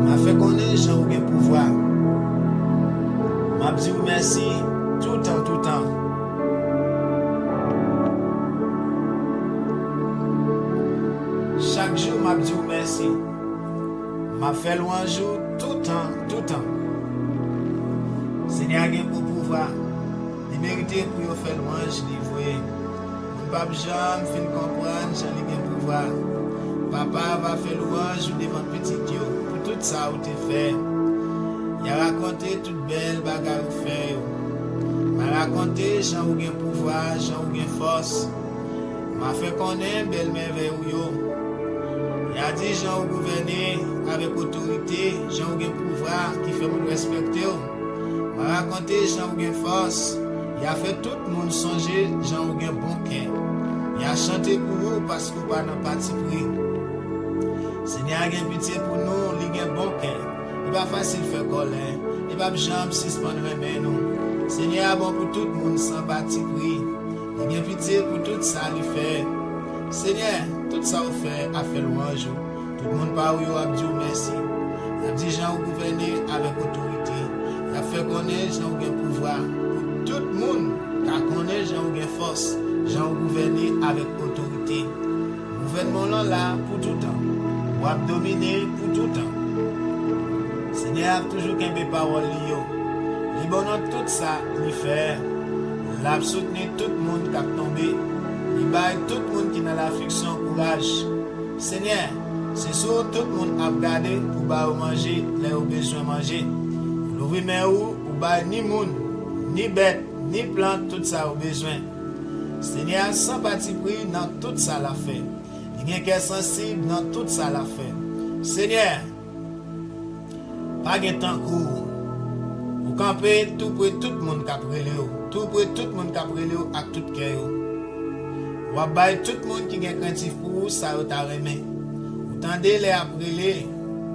m'a fait connaître Jean ou bien pouvoir. M'a dit merci tout le temps. Chaque jour, m'a dit merci. M'a fait louange tout le temps. Seigneur a pour pouvoir, il mérite pour faire louange, livrer. Mon papa Jean fin comprendre, j'en ai bien pouvoir. Papa va faire louange devant petit Dieu pour tout ça où tu fait. Il a raconté toute belle bagarre ou fait. Il a raconté Jean ou bien pouvoir, Jean ou bien force. M'a fait connaître belle merveille ou yo. Il a dit Jean ou gouverner avec autorité, Jean ou bien pouvoir qui fait me respecter. Il a raconté Jean ou bien force. Il a fait tout le monde songer Jean ou bien bon cœur. Il a chanté pour nous parce que nous pas dans parti pris. Seigneur a pitié pour nous, il a bon cœur. Il n'est pas facile de faire colère. Il n'est pas jamais suspendre les nous. Seigneur a bon pour tout le monde sans parti pris. Il a pitié pour tout ça il fait. Seigneur, tout ça vous fait a fait louange. Tout le monde parle a dit merci. Il a dit Jean ou gouverner avec autorité. Il a fait connaître Jean ou bien pouvoir. Pour tout le monde qui a connaît Jean ou bien force. Jean ou gouverner avec autorité. Gouvernement là pour tout le temps. Ou a dominer pour tout le temps. Seigneur a toujours qu'un parole lié. Il bon tout ça, il fait. Il a soutenu tout le monde qui a tombé. Il baille tout le monde qui a l'affliction, courage. Seigneur, c'est sûr tout le monde a regardé pour bailler manger, là où besoin de manger. L'ouvrir mais où baille ni monde, ni bête, ni plante, tout ça au besoin. Seigneur, sans parti pris dans tout ça l'a fait. Il y a un cœur sensible dans tout ça l'a fait. Seigneur, pas de temps court. Vous campez tout pour tout le monde qui a pris tout pour tout le monde qui a pris à tout cœur. Vous avez tout le monde qui a un craintif pour vous, ça vous a remis. Vous tendez les après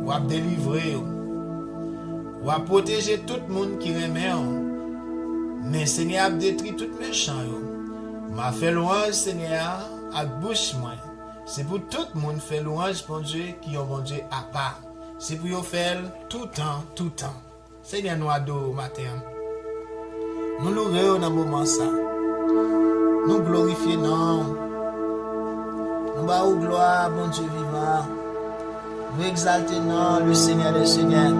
vous avez délivré. Vous avez protégé tout le monde qui remet. Mais Seigneur a détruit tout méchant. M'a fait louange, Seigneur, à bouche moi. C'est pour tout le monde faire louange, bon Dieu, qui ont bon Dieu à part. C'est pour vous faire tout le temps. Seigneur, nous adorons matin. Nous louons dans le moment ça. Nous glorifions, non. Nous bavons gloire, bon Dieu vivant. Nous exaltons, non, le Seigneur des Seigneurs.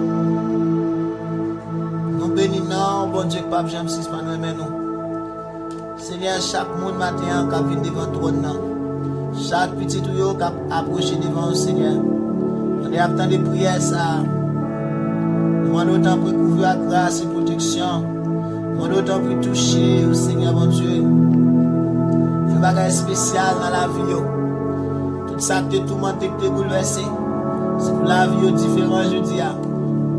Nous bénissons, bon Dieu, Pape Jean suspendre mais nous. Seigneur, chaque monde matin qui vient devant le trône, chaque petit tuyau qui approche devant le Seigneur. On est à temps de prière ça. Nous demandons autant pour couvrir la grâce et protection. Nous demandons autant pour toucher au Seigneur, mon Dieu. Un bagage spécial dans la vie. Tout ça que tu tourmenté, que tu bouleversé. C'est pour la vie différente, je dis.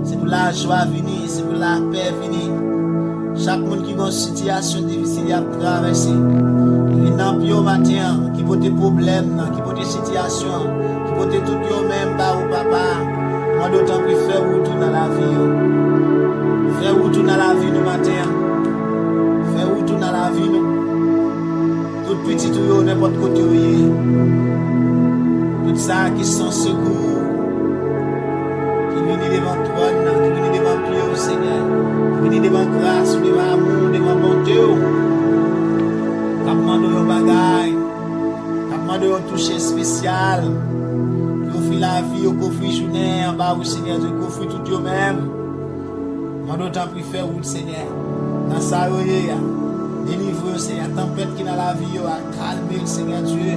C'est pour la joie venir, c'est pour la paix venir. Chaque monde qui a une situation difficile à traverser. Il y a un matin qui a des problèmes, qui a des situations, qui a tout le même bas ou papa. Moi d'autant plus faire retour dans la vie. Faire retour dans la vie le matin. Faire retour dans la vie. Tout petit tout n'importe côté. Tout ça qui sont secours. Qui viennent devant toi, qui viennent devant Dieu au Seigneur. Qui viennent devant grâce, devant amour, devant bonté. Qui demandent un bagage. Qui demandent un toucher spécial. Qui offre la vie, qui offre journée en bas au Seigneur, qui offre tout eux-mêmes. Moi d'autant plus faire route Seigneur. Dans sa royauté, délivre Seigneur. Tempête qui dans la vie, a calmé le Seigneur Dieu.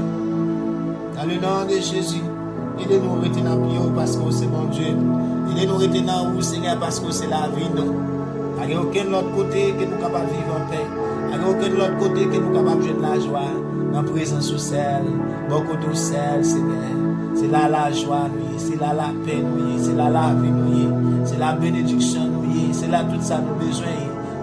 Dans le nom de Jésus. Aidez-nous à rester dans le pied parce que c'est mon Dieu. Aidez-nous à rester dans le Seigneur parce que c'est la vie. Il n'y a aucun autre côté que nous sommes capables de vivre en paix. Il n'y a aucun autre côté que nous sommes capables de jouer de la joie. Dans la présence au ciel, beaucoup de ciel, Seigneur. C'est là la joie, c'est là la paix, c'est là la vie, c'est la bénédiction, c'est là tout ça nous besoin.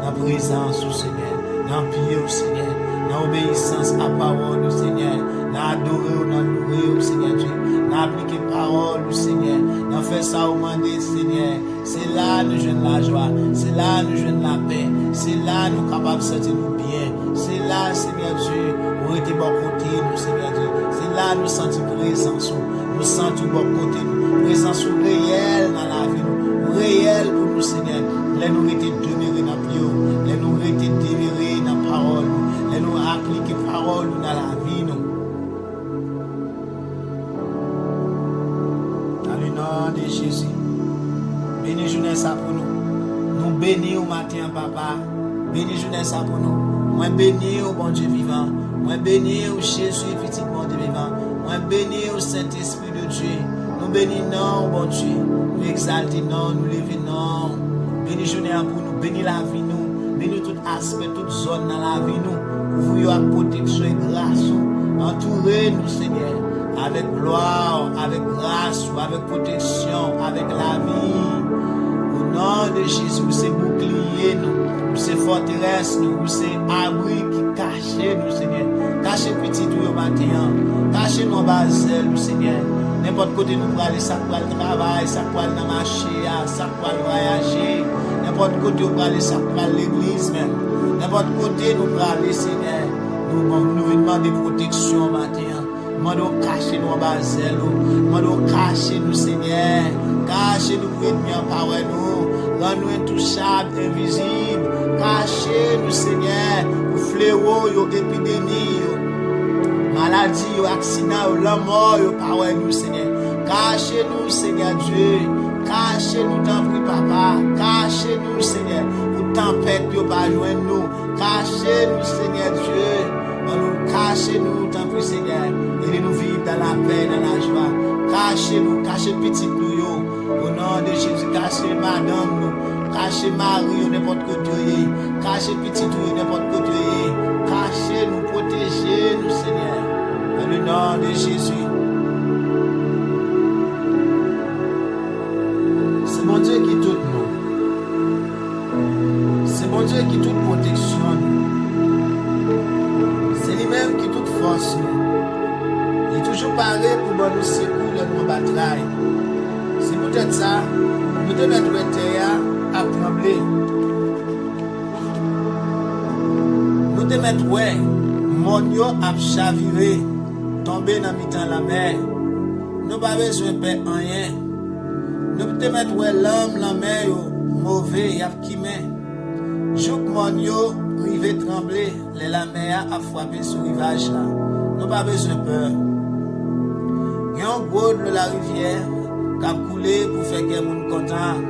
Dans la présence au Seigneur, dans le pied au Seigneur, dans l'obéissance à la parole au Seigneur, dans adorer, dans louer au Seigneur Dieu, dans appliquer parole au Seigneur, dans faire ça au demander Seigneur. C'est là nous jouons la joie, c'est là nous jouons la paix, c'est là nous capables de sentir nous bien, c'est là Seigneur Dieu, où était bon côté nous Seigneur Dieu, c'est là nous sentir présence, nous sentons bon côté nous, présence réelle dans la vie nous, réelle pour nous Seigneur, là nous étions demeurés dans le pied, là nous étions demeurés dans la parole, là nous appliquer parole dans la vie nous. Dans le nom de Jésus. Bénis journée ça pour nous. Nous bénis au matin, papa. Bénis journée ça pour nous. Moi bénis au bon Dieu vivant. Moi bénis au Jésus, petit bon Dieu vivant. Moi bénis au Saint-Esprit de Dieu. Nous bénis non, bon Dieu. Nous exaltons non, nous levons non. Bénis journée pour nous. Bénis la vie nous. Bénis tout aspect, toute zone dans la vie nous. Vous avec protection et grâce. Entourez-nous, Seigneur. Avec gloire, avec grâce, avec protection, avec la vie. Au nom de Jésus, c'est bouclier nous, c'est forteresse nous, c'est abri qui cache nous, Seigneur. Cachez petit tout au matin, cachez nos basels, Seigneur. N'importe côté nous pour aller, ça pour le travail, ça pour aller dans le marché, ça pour aller voyager. N'importe côté nous pour aller, ça pour aller l'église même. N'importe côté nous pour aller, Seigneur. Nous venons demander protection au matin. Nous cacher nos basels, nous cacher nous, Seigneur. Cachez nous pour être bien par nous. Rends-nous intouchables, invisibles. Cachez-nous, Seigneur, pour fléau, épidémie, maladie, accident, la mort, par nous, Seigneur. Cachez-nous, Seigneur Dieu. Cachez-nous, t'en prie, papa. Cachez-nous, Seigneur, pour tempête, pas joindre nous. Cachez-nous, Seigneur Dieu. Nous cachez-nous, t'en prie, Seigneur. Et nous vivre dans la paix, dans la joie. Cachez-nous, cachez petit nous. Au nom de Jésus, cachez madame nous. Cachez Marie, n'importe côté. Cachez petit nous, n'importe côté. Cachez-nous, protégez-nous, Seigneur. Dans le nom de Jésus. C'est mon Dieu qui tout nous. C'est mon Dieu qui toute protection nous. C'est lui-même qui toute force nous. Il est toujours pareil pour nous secourir dans nos batailles. C'est peut-être ça, nous devons mettre le terre à trembler. Nous devons mettre, ouais, monio à chavirer, tomber dans mi-temps la mer. Nous pas besoin de faire rien. Nous devons mettre, ouais, l'homme, la mer, mauvais, y a qui met. Jouk monio, rive trembler, la mer a frappé sur le rivage là. Nous pas besoin de peur. Il y a un gros de la rivière qui a coulé pour faire que les gens content.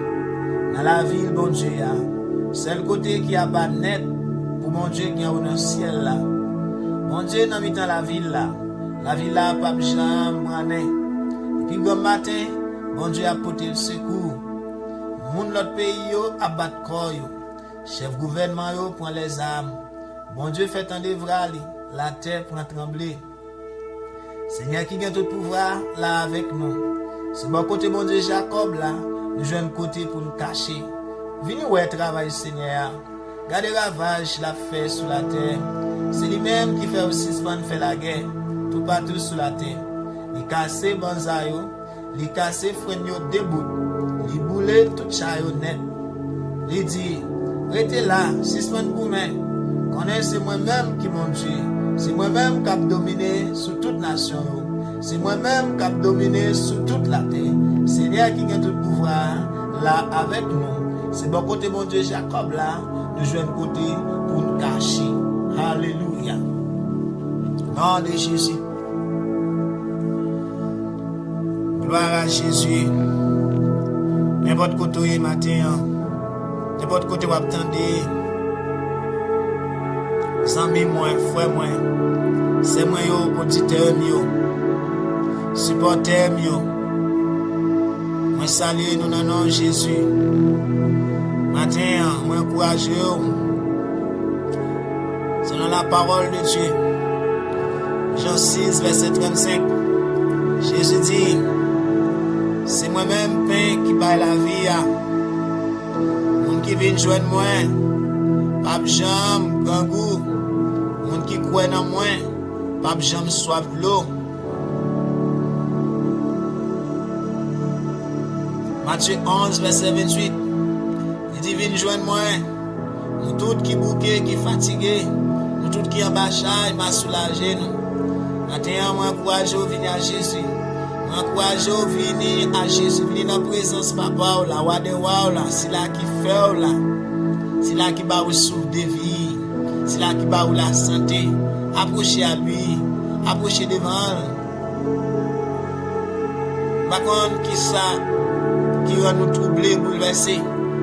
Dans la ville, bon Dieu, c'est le côté qui a pas net pour mon Dieu qui est dans le ciel là. Mon Dieu, dans la ville là, pas jamais. Et puis, comme matin, bon Dieu a porté le secours. Moun l'autre pays a battu corps. Chef gouvernement prend les armes. Bon Dieu fait un dévrali, la terre prend trembler. Seigneur qui a tout pouvoir là avec nous. C'est bon côté bon Dieu Jacob là, nous jouons côté pour nous cacher. Venez ouais travail Seigneur. Gardez ravage la fait sur la terre. C'est lui-même qui fait aussi faire la guerre. Tout partout sur la terre. Il casse bonzayo, il casse freigno debout. Il boule tout chayo net. Il dit, restez là, suspend pour moi. C'est moi-même qui mon Dieu. C'est moi-même qui a dominé sur toute nation. C'est moi-même qui a dominé sur toute la terre. Seigneur qui a tout pouvoir là avec nous. C'est bon côté mon Dieu Jacob là, nous jouons côté pour nous cacher. Alléluia. Nom de Jésus. Gloire à Jésus. N'importe côté matin, n'importe côté où vous attendez. Amis moi, frère moi, c'est moi yo auditeur yo, supporter yo. Moi salue nous dans nom Jésus. Matin, moi encourage yo. Selon la parole de Dieu. Jean 6 verset 35. Jésus dit, c'est moi-même pain qui baille la vie. Moun qui vient joindre moi, pas jambe, grand goût. Moun qui croit dans moi, pas jambe soif de l'eau. Matthieu 11 verset 28. Il dit viens joindre moi. Nous tous qui bouqués, qui fatigués, nous tous qui en bâchaille, m'a soulagé nous. Maintenant moi encourage au venir à Jésus. Moi encourage au venir à Jésus, venir dans la présence papa ou la roi de roi là, c'est là qui fait là. C'est là qui va vous souffle de vie. C'est là qui va vous la santé. Approchez à lui. Approchez devant. Par contre, qui ça qui rend nous troublés, bouleversés.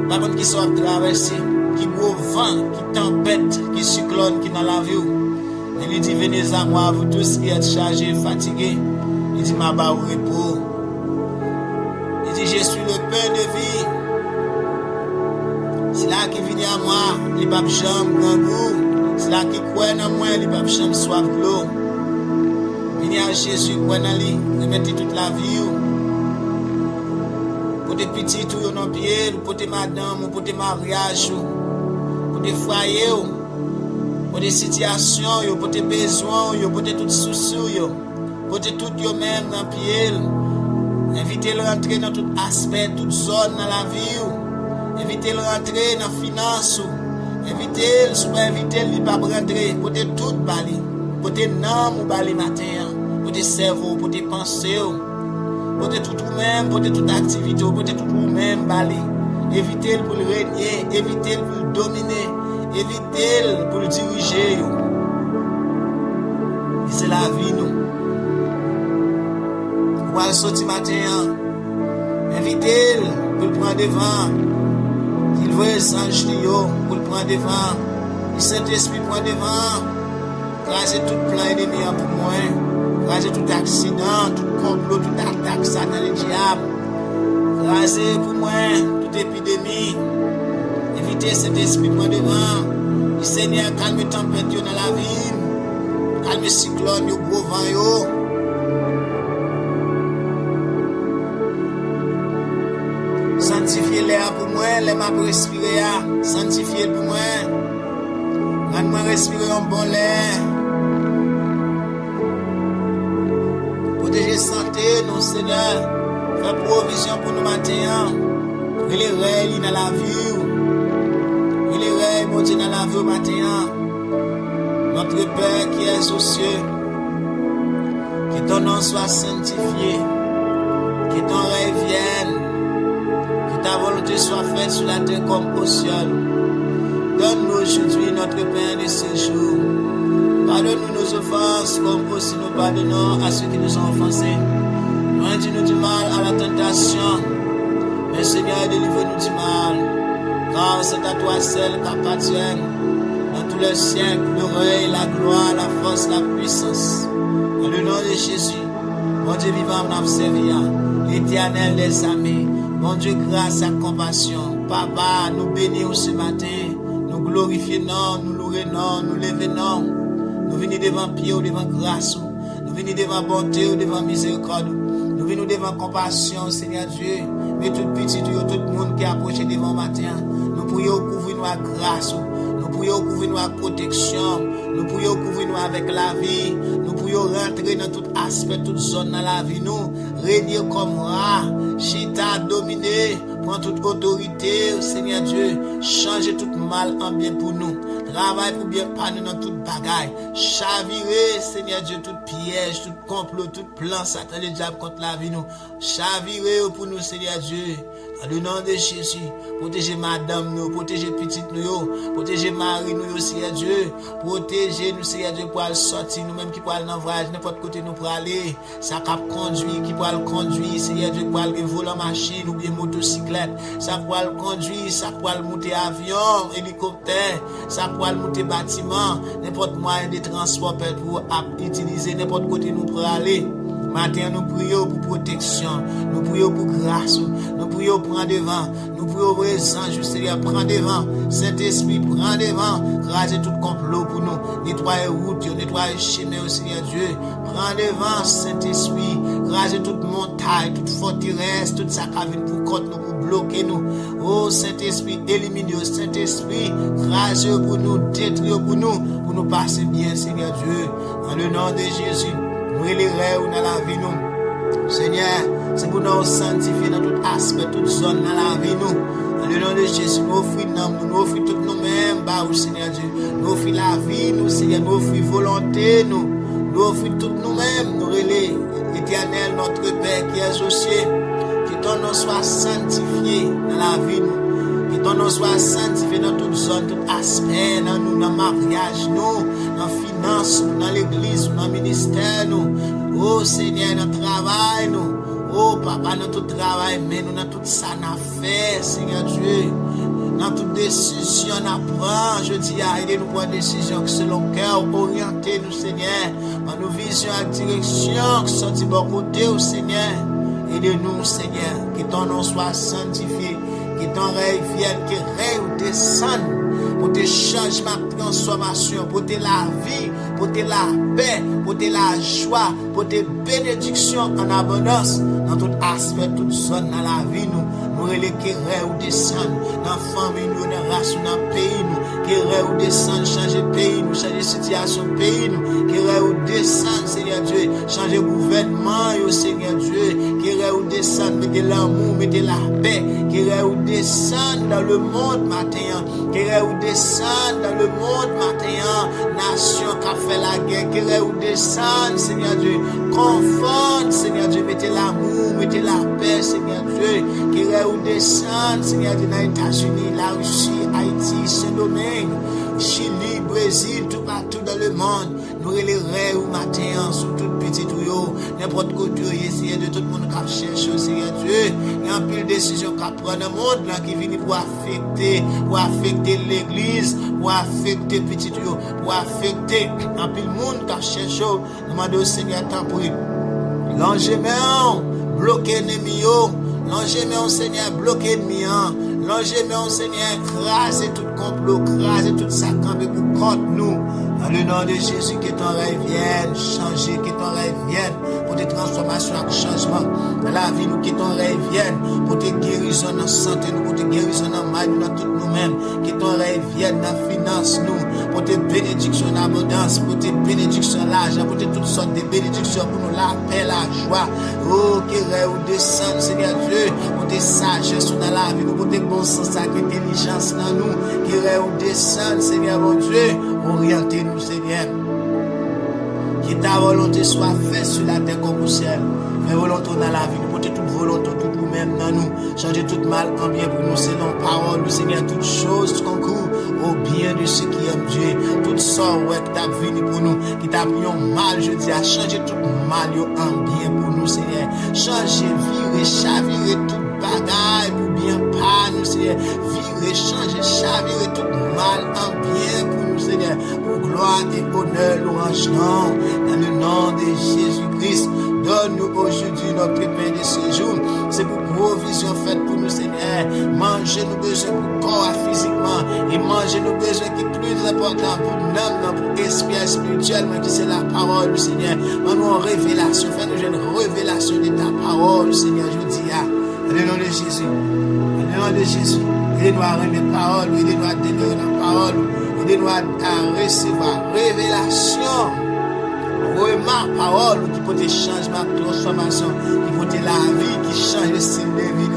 Par contre, qui sont traversés, qui gros vent, qui tempête, qui cyclone, qui dans la vie. Il dit, venez à moi, vous tous qui êtes chargés, fatigués. Il dit, ma barre au repos. Il dit, je suis le pain de vie. C'est là qui vient à moi, les papes jambes, grand goût. C'est là qui croit en moi, les papes jambes, soif de l'eau. Venez à Jésus, croit en lui, remettez toute la vie. Pour des petits tout dans pied, pour des madames, pour des mariages, pour des foyers, pour des situations, pour des besoins, pour des tout soucis, pour des tout même dans pied. Invitez-le à rentrer dans tout aspect, toute zone dans la vie. Invitez-le à rentrer dans la finance. Invitez-le, si vous invitez-le, il va rentrer. Pour des tout bali, pour des noms ou bali matin, pour des cerveaux, pour des pensées. Pour tout même, pour toute activité, pour tout même bali. Évitez-le pour le régner, évitez-le pour le dominer, évitez-le pour le diriger. C'est la vie, nous. Pour aller sortir matin, invitez-le pour le prendre devant. Il veut les anges pour le prendre devant. Le Saint-Esprit prend devant. Crasez tout plan ennemi pour moi. Crasez tout accident, tout complot, toute attaque, ça dans le diable. Crasez pour moi toute épidémie. Évitez cet esprit pour devant. Le Seigneur calme tempête dans la vie. Calme cyclone, gros vent. Sanctifiez l'air pour moi, les m'a respirer. Sanctifiez pour moi. Rends-moi respirer un bon l'air. Protéger santé, nous, Seigneur. Faire provision pour nous matin. Et les règles dans la vie. Et les règles, mon Dieu, dans la vie matin. Notre Père qui est aux cieux. Que ton nom soit sanctifié. Que ton règne vienne. Que ta volonté soit faite sur la terre comme au ciel. Donne-nous aujourd'hui notre pain de ce jour. Pardonne-nous nos offenses comme aussi nous pardonnons à ceux qui nous ont offensés. Loin-nous du mal à la tentation. Mais Seigneur, délivre-nous du mal. Car c'est à toi seul qu'appartiennent dans tous les siècles le règne, la gloire, la force, la puissance. Dans le nom de Jésus, mon Dieu vivant, nous servi, l'Éternel des armées. Mon Dieu, grâce et compassion. Papa, nous bénissons ce matin. Nous glorifions, nous louons, nous levons. Nous venons devant pied ou devant grâce. Nous venons devant bonté ou devant miséricorde. Nous Ouvre-nous devant compassion, Seigneur Dieu. Mais tout petit, tout le monde qui est approché devant matin. Nous prions couvrir-nous à grâce. Nous prions couvrir-nous à protection. Nous prions couvrir-nous avec la vie. Nous prions rentrer dans tout aspect, toute zone dans la vie. Nous régner comme roi. Chita dominé. Prends toute autorité, Seigneur Dieu. Changer tout mal en bien pour nous. Travail pour bien pas nous dans toute bagaille. Chavirer, Seigneur Dieu, tout piège, tout complot, tout plan, Satan le diable contre la vie nous. Chavirer pour nous, Seigneur Dieu. Dans le nom de Jésus, protégez madame nous, protégez petite nous, protégez Marie nous, Seigneur Dieu. Protégez nous, Seigneur Dieu, pour aller sortir, nous-mêmes qui pour aller dans le voyage, n'importe côté nous pour aller. Ça cap conduire, qui pour aller conduire, Seigneur Dieu, pour aller voler machine ou bien motocyclette. Ça pour aller conduire, ça pour aller monter avion, hélicoptère, ça pour aller monter bâtiment, n'importe moyen de transport pour utiliser, n'importe côté nous pour aller. Matin, nous prions pour protection, nous prions pour grâce, nous prions pour prendre devant, nous prions pour les anges, Seigneur, prends devant, Saint-Esprit, prends devant, raser tout complot pour nous, nettoyer route, nettoyer chemin, Seigneur Dieu, prends devant, Saint-Esprit, raser toute montagne, toute forteresse, tout ça qui vient pour contre nous, pour bloquer nous. Oh Saint-Esprit, élimine-nous, Saint-Esprit, raser pour nous, détruire pour nous passer bien, Seigneur Dieu, dans le nom de Jésus. Nous élèverons dans la vie nous. Seigneur, c'est pour nous sanctifier dans tout aspect, toute zone dans la vie nous. Dans le nom de Jésus, nous offrons tout nous-mêmes, Seigneur Dieu. Nous offrons la vie nous, Seigneur, nous offrons volonté nous. Nous offrons tout nous-mêmes, nous relais. Éternel, notre Père qui est aux cieux, que ton nom soit sanctifié dans la vie nous. Que ton nom soit sanctifié dans toute zone, tout aspect, dans nous, dans le mariage, nous, dans la finance, nous, dans l'église, dans le ministère, nous. Oh Seigneur, dans le travail, nous. Oh Papa, dans tout travail, mais nous, dans tout ça, nous fait, Seigneur Dieu. Dans toute décision, nous prend, je dis, aidez-nous pour une décision qui selon le cœur, orientez-nous, Seigneur, dans nos visions et direction, qui sont de bon côté, oh Seigneur. Aidez-nous, Seigneur, que ton nom soit sanctifié. Que ton règne vienne, que règne descende pour tes changements, transformations, pour tes la vie, pour tes la paix, pour tes la joie, pour tes bénédictions en abondance dans tout aspect, toute zone dans la vie nous. Nous relais que règne descende dans la famille, nous, dans la race, dans le pays nous. Que règne descende, changer pays nous, changer situation pays nous. Que règne descende, Seigneur Dieu, changer gouvernement, Seigneur Dieu. Que règne descende, mettez l'amour, mettez la paix. Que règne descende dans le monde matin. Que règne descende dans le monde matin. Nation qui a fait la guerre. Que règne descende, Seigneur Dieu. Conforte, Seigneur Dieu, mettez l'amour, mettez la paix, Seigneur Dieu. Que règne descende, Seigneur Dieu, dans les États-Unis, la Russie, Haïti, Saint-Domingue, Chili, Brésil, tout partout dans le monde. Nous relèverons au matin sur toute petite rio, n'importe côté, Seigneur Dieu, tout le monde qui cherche, Seigneur Dieu. Il y a un pile de décisions qui prend dans le monde là, qui viennent pour affecter l'église, pour affecter petite rio, pour affecter un pile de monde qui cherche. Nous demandons au Seigneur, tant pour l'enjeu, bloquer l'ennemi, l'enjeu, Seigneur, bloquer l'ennemi, l'enjeu, Seigneur, écraser tout complot, écraser tout ça pour contre nous. Dans le nom de Jésus, que ton règne vienne changer, que ton règne vienne pour tes transformations et changements. Dans la vie, nous, que ton règne vienne pour tes guérisons dans la santé, nous, pour tes guérisons dans la maille, dans tout nous-mêmes. Que ton règne vienne dans la finance, nous, pour tes bénédictions en abondance, pour tes bénédictions l'argent, pour toutes sortes de bénédictions pour nous, la paix, la joie. Oh, que règne descende, Seigneur Dieu, pour tes sagesses dans la vie, nous, pour tes bons sens et intelligence dans nous. Que règne descende, Seigneur mon Dieu, orientez-nous, Seigneur. Que ta volonté soit faite sur la terre comme au ciel. Fais volonté dans la vie, nous porter toute volonté, tout nous-mêmes dans nous. Changer tout mal en bien pour nous, selon parole, nous, Seigneur, toutes choses concourent au bien de ceux qui aiment Dieu. Toutes sortes, ouais, qui t'a venu pour nous, qui t'a pris mal, je dis, à changer tout mal en bien pour nous, Seigneur. Changer, virer, chavirer tout bagaille pour bien pas nous, Seigneur. Virer, changer, chavirer tout mal en bien pour nous, Seigneur. Pour gloire et honneur, louange, non. Dans le nom de Jésus-Christ, donne-nous aujourd'hui notre pain de ce jour. C'est pour provision faite pour nous, Seigneur. manger nos besoins pour corps physiquement, et manger nos besoins qui est plus important pour l'âme, pour esprit spirituellement, qui c'est la parole du Seigneur. Nous en révélation, fais-nous une révélation de ta parole, Seigneur, je dis, dans le nom de Jésus, dans le nom de Jésus, aidez-nous à rendre les paroles, aidez-nous à demeurer dans la parole, aidez-nous à recevoir révélation. Ma parole qui peut te changer, ma transformation, qui peut te la vie, qui change le style de vie.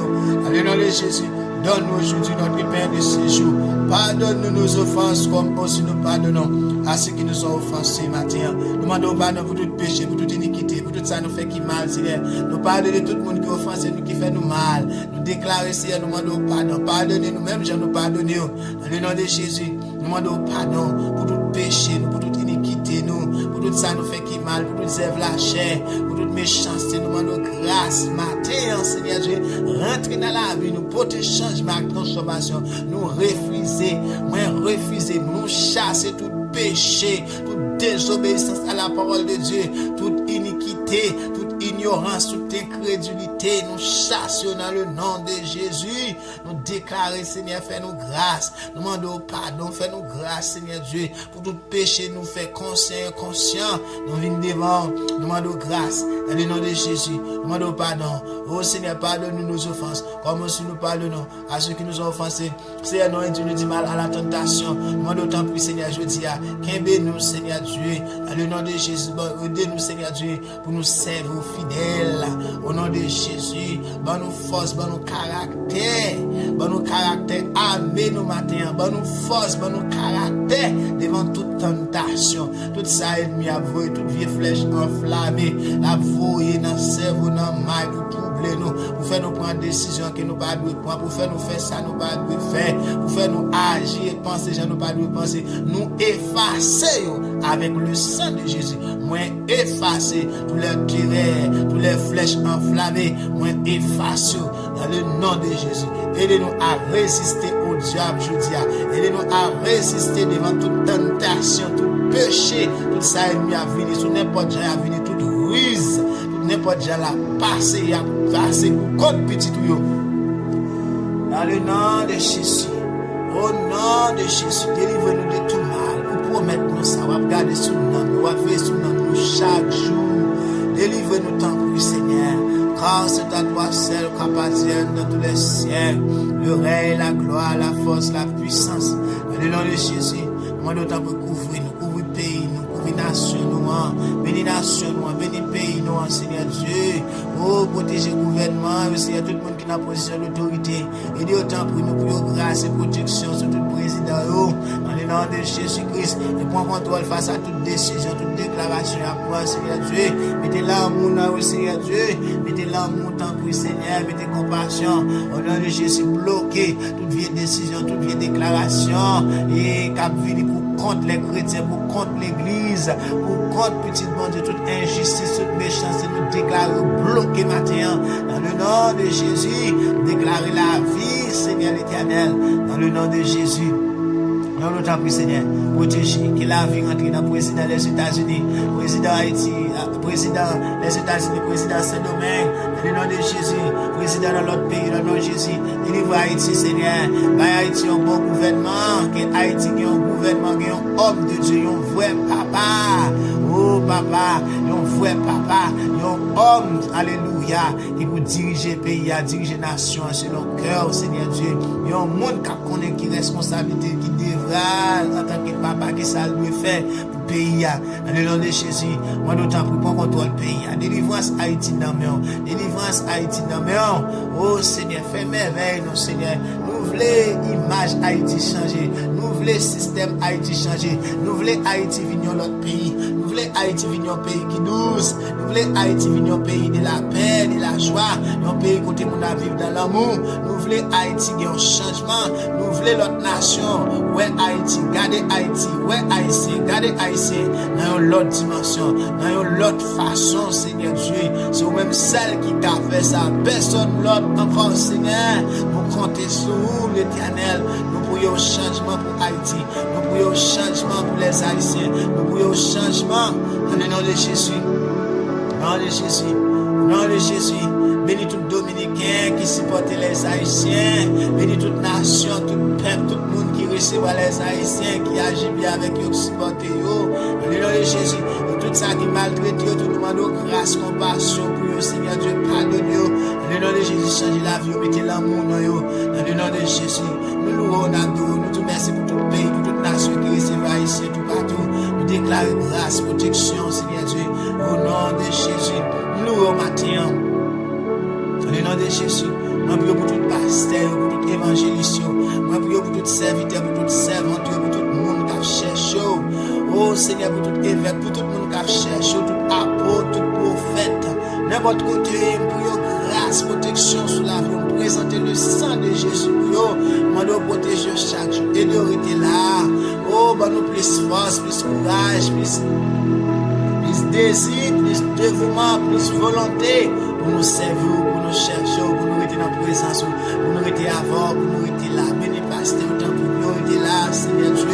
Dans le nom de Jésus, donne-nous aujourd'hui notre Père de ce jour. Pardonne-nous nos offenses comme aussi nous pardonnons à ceux qui nous ont offensés matin. Nous demandons pardon pour tout péché, pour toute iniquité, pour tout ça nous fait qui mal, Seigneur. Nous pardonnons tout le monde qui offense nous, qui fait nous mal. Nous déclarons, Seigneur, nous demandons pardon. Pardonnez-nous, même je nous pardonne. Dans le nom de Jésus, nous demandons pardon pour tout péché, pour toute iniquité, pour tout ça nous fait qui mal, pour toute œuvre la chair, pour toute méchanceté, nous demandons grâce, matin, Seigneur Dieu, rentrer dans la vie, nous porter changement, transformation, nous refuser, nous chasser tout péché, toute désobéissance à la parole de Dieu, toute iniquité, toute ignorance, toute incrédulité, nous chassons dans le nom de Jésus, nous déclarer, Seigneur, fais-nous grâce, nous demandons pardon, fais-nous grâce, Seigneur Dieu, pour tout péché, nous fait conscient, inconscient, nous venons devant, nous demandons grâce, dans le nom de Jésus, nous demandons pardon, oh Seigneur, pardonne-nous nos offenses, comme aussi nous pardonnons à ceux qui nous ont offensés, Seigneur, nous nous dit mal à la tentation, nous demandons tant plus, Seigneur, je dis, qu'aimez-nous, Seigneur Dieu, dans le nom de Jésus, aidez-nous, Seigneur Dieu, pour nous servir fidèles, au nom de Jésus, bon nous force, bon nous caractère, armez nous matin, bon nous force, bon nous caractère, devant toute tentation, tout ça ennemi à voyer, toute vieille flèche enflammée, la voyer dans le cerveau, dans le mail, pour troubler nous, pour faire nous prendre des décisions que nous pas devons prendre, pour faire nous faire ça, nous pas devons faire, pour faire nous agir et penser, gens nous pas devons penser, nous effacer avec le sang de Jésus, moins effacer tous les tirets, tous les flèches enflammées, moins effacer dans le nom de Jésus. Aidez-nous à résister au diable, je dis, aidez-nous à résister devant toute tentation, tout péché, tout ça ennemi à venir, sur n'importe quoi à venir, toute ruse, tout n'importe quoi à passer, contre petit tuyau. Dans le nom de Jésus, au nom de Jésus, délivrez-nous de tout mal. Nous promettons ça, on va regarder sous nous, on va faire sous nous chaque jour. Délivrez-nous tant plus, Seigneur. Car c'est à toi seul qu'appartiennent dans tous les siècles le règne, la gloire, la force, la puissance. Dans le nom de Jésus, nous demandons pour couvrir nous, couvrir pays, nous couvrir nation, nous, bénis nation, nous, bénis pays, nous, Seigneur Dieu. Oh, protéger le gouvernement, aussi il y a tout le monde qui est en position d'autorité. Aidez autant pour nous, pour grâce et protection sur tout le président. Dans le nom de Jésus-Christ, et prends contrôle face à toute décision, toute déclaration à prendre, Seigneur Dieu. Mettez l'amour dans le Seigneur Dieu. Mettez l'amour tant pour Seigneur, mettez compassion. Au nom de Jésus, bloquez toute vieille décision, toute vieille déclaration. Et cap vini pour contre les chrétiens, pour contre l'église, pour contre petit bon Dieu, toute injustice, toute méchanceté, nous déclarons bloqué matin. Dans le nom de Jésus, déclarer la vie, Seigneur l'Éternel. Dans le nom de Jésus. Nous nous t'en prie, Seigneur, protéger, que la vie rentre dans le président des États-Unis, président Haïti, président des États-Unis, président Saint-Domingue, dans le nom de Jésus, président dans l'autre pays, dans le nom de Jésus, délivre Haïti, Seigneur, Haïti un bon gouvernement, que Haïti ait un gouvernement, qui est un homme de Dieu, un vrai papa, oh papa, un vrai papa, un homme, alléluia, qui peut diriger le pays, diriger la nation, selon le cœur, Seigneur Dieu, il y a un monde qui connaît qui responsabilité, qui devra en tant que papa, qui ça doit faire pour le pays. Dans le nom de Jésus, moi d'autant pour prendre contrôle du pays. Délivrance Haïti dans le monde. Délivrance Haïti dans le monde. Oh Seigneur, fais merveille, non Seigneur. Nous voulons l'image Haïti changer. Nous voulons le système Haïti changer. Nous voulons Haïti venir dans notre pays. Nous voulons Haïti venir un pays qui douce. Nous voulons Haïti venir un pays de la paix, de la joie. Un pays côté mon vivre dans l'amour. Nous voulons Haïti gagner un changement. Nous voulons notre nation. Ouais Haïti, gardez Haïti. Ouais Haïti, gardez Haïti. Dans une autre dimension. Dans une autre façon, Seigneur Dieu. C'est même celle qui t'a fait ça. Personne l'autre encore, Seigneur. Nous comptons sur l'Éternel. Nous prions changement pour Haïti. Nous prions changement pour les Haïtiens. Nous prions changement dans le nom de Jésus. Dans le nom de Jésus. Au nom de Jésus, bénis tout Dominicain qui supporte les Haïtiens. Bénis toute nation, tout peuple, tout le monde qui recevra les Haïtiens, qui agit bien avec eux, qui supporte eux. Dans le nom de Jésus, et tout ça qui maltraite eux, tout le monde grâce, compassion pour eux, Seigneur Dieu, pardonne-eux. Dans le nom de Jésus, changez la vie, mettez l'amour dans eux. Dans le nom de Jésus, nous louons, nous te remercions pour tout pays, pour toute nation qui recevra Haïtiens tout partout. Nous déclarons grâce, protection, Seigneur Dieu. Au nom de Jésus, nous louons matin. Dans le nom de Jésus, moi prie pour tout pasteur, pour tout évangéliste, moi prie pour tout serviteur, pour toute servante, pour tout le monde qui cherche. Oh Seigneur, pour tout évêque, pour tout le monde qui cherche, tout apôtre, tout prophète, n'importe côté, pour grâce, protection sur la vie, on présente le sang de Jésus pour eux, moi dois protéger chaque jour et de rester là. Oh, bah nous plus force, plus courage, plus désir, plus dévouement, plus volonté pour nous servir, pour nous chercher, pour nous rester dans la présence, pour nous rester avant, pour nous rester là. Béni pasteur, autant pour nous rester là, Seigneur Dieu.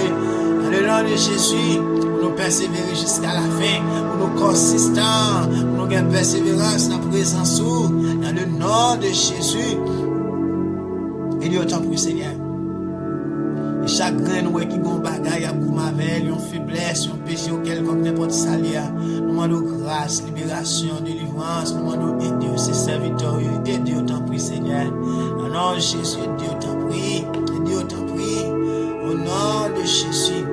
Dans le nom de Jésus, pour nous persévérer jusqu'à la fin, pour nous consistants, pour nous gagner persévérance dans la présence, dans le nom de Jésus. Et Dieu, autant pour Seigneur. Et chaque grain nous qui gon bagaille à pour mavel, une faiblesse, un péché auquel comme n'importe salia. Nous demandons grâce, libération, délivrance, nous demandons aider ces serviteurs, aider autant pour Seigneur. Au nom de Jésus, aider autant prie, aider autant prie. Au nom de Jésus.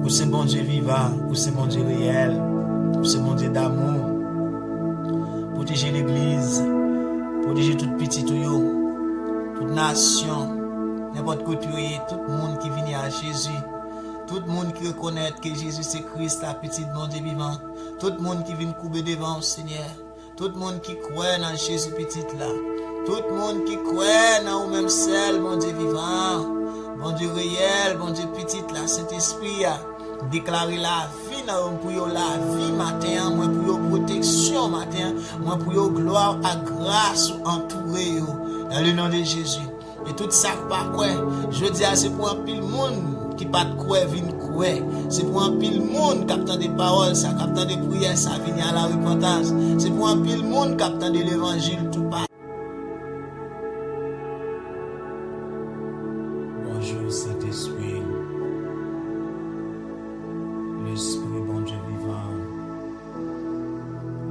Pour ce bon Dieu vivant, pour ce bon Dieu réel, pour ce bon Dieu d'amour. Protéger l'église, protéger toute petite toute nation. N'importe côté, tout le monde qui vient à Jésus, tout le monde qui reconnaît que Jésus c'est Christ, la petite bon Dieu vivant, tout le monde qui vient couper devant le Seigneur, tout le monde qui croit dans Jésus petite là, tout le monde qui croit dans vous-même seul, bon Dieu vivant, bon Dieu réel, bon Dieu petite là, Saint-Esprit a déclaré la vie pour la vie matin, moi pour protection matin, moi pour gloire à grâce entouré dans le nom de Jésus. Et tout ça pas quoi, je dis c'est pour un pile monde qui pas de quoi vient quoi. C'est pour un pile monde qui attend des paroles, ça qui attend des prières, ça vient à la repentance. C'est pour un pile monde qui attend de l'évangile tout pas. Bonjour Saint-Esprit. L'Esprit bon Dieu vivant.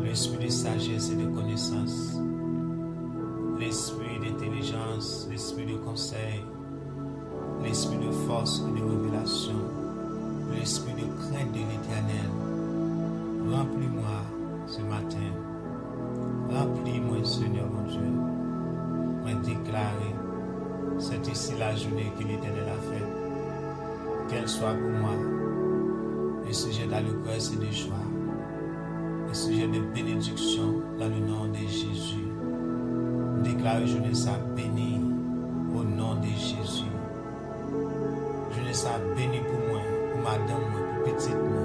L'Esprit de sagesse et de connaissance. L'esprit d'intelligence, l'esprit de conseil, l'esprit de force et de révélation, l'esprit de crainte de l'Éternel. Remplis-moi ce matin. Remplis-moi, Seigneur mon Dieu. Moi déclarer, c'est ici la journée que l'Éternel a faite. Qu'elle soit pour moi le sujet d'allégresse et de joie, le sujet de bénédiction dans le nom de Jésus. Déclare jeunesse bénie au nom de Jésus. Jeunesse bénie pour moi, pour madame, pour petite moi.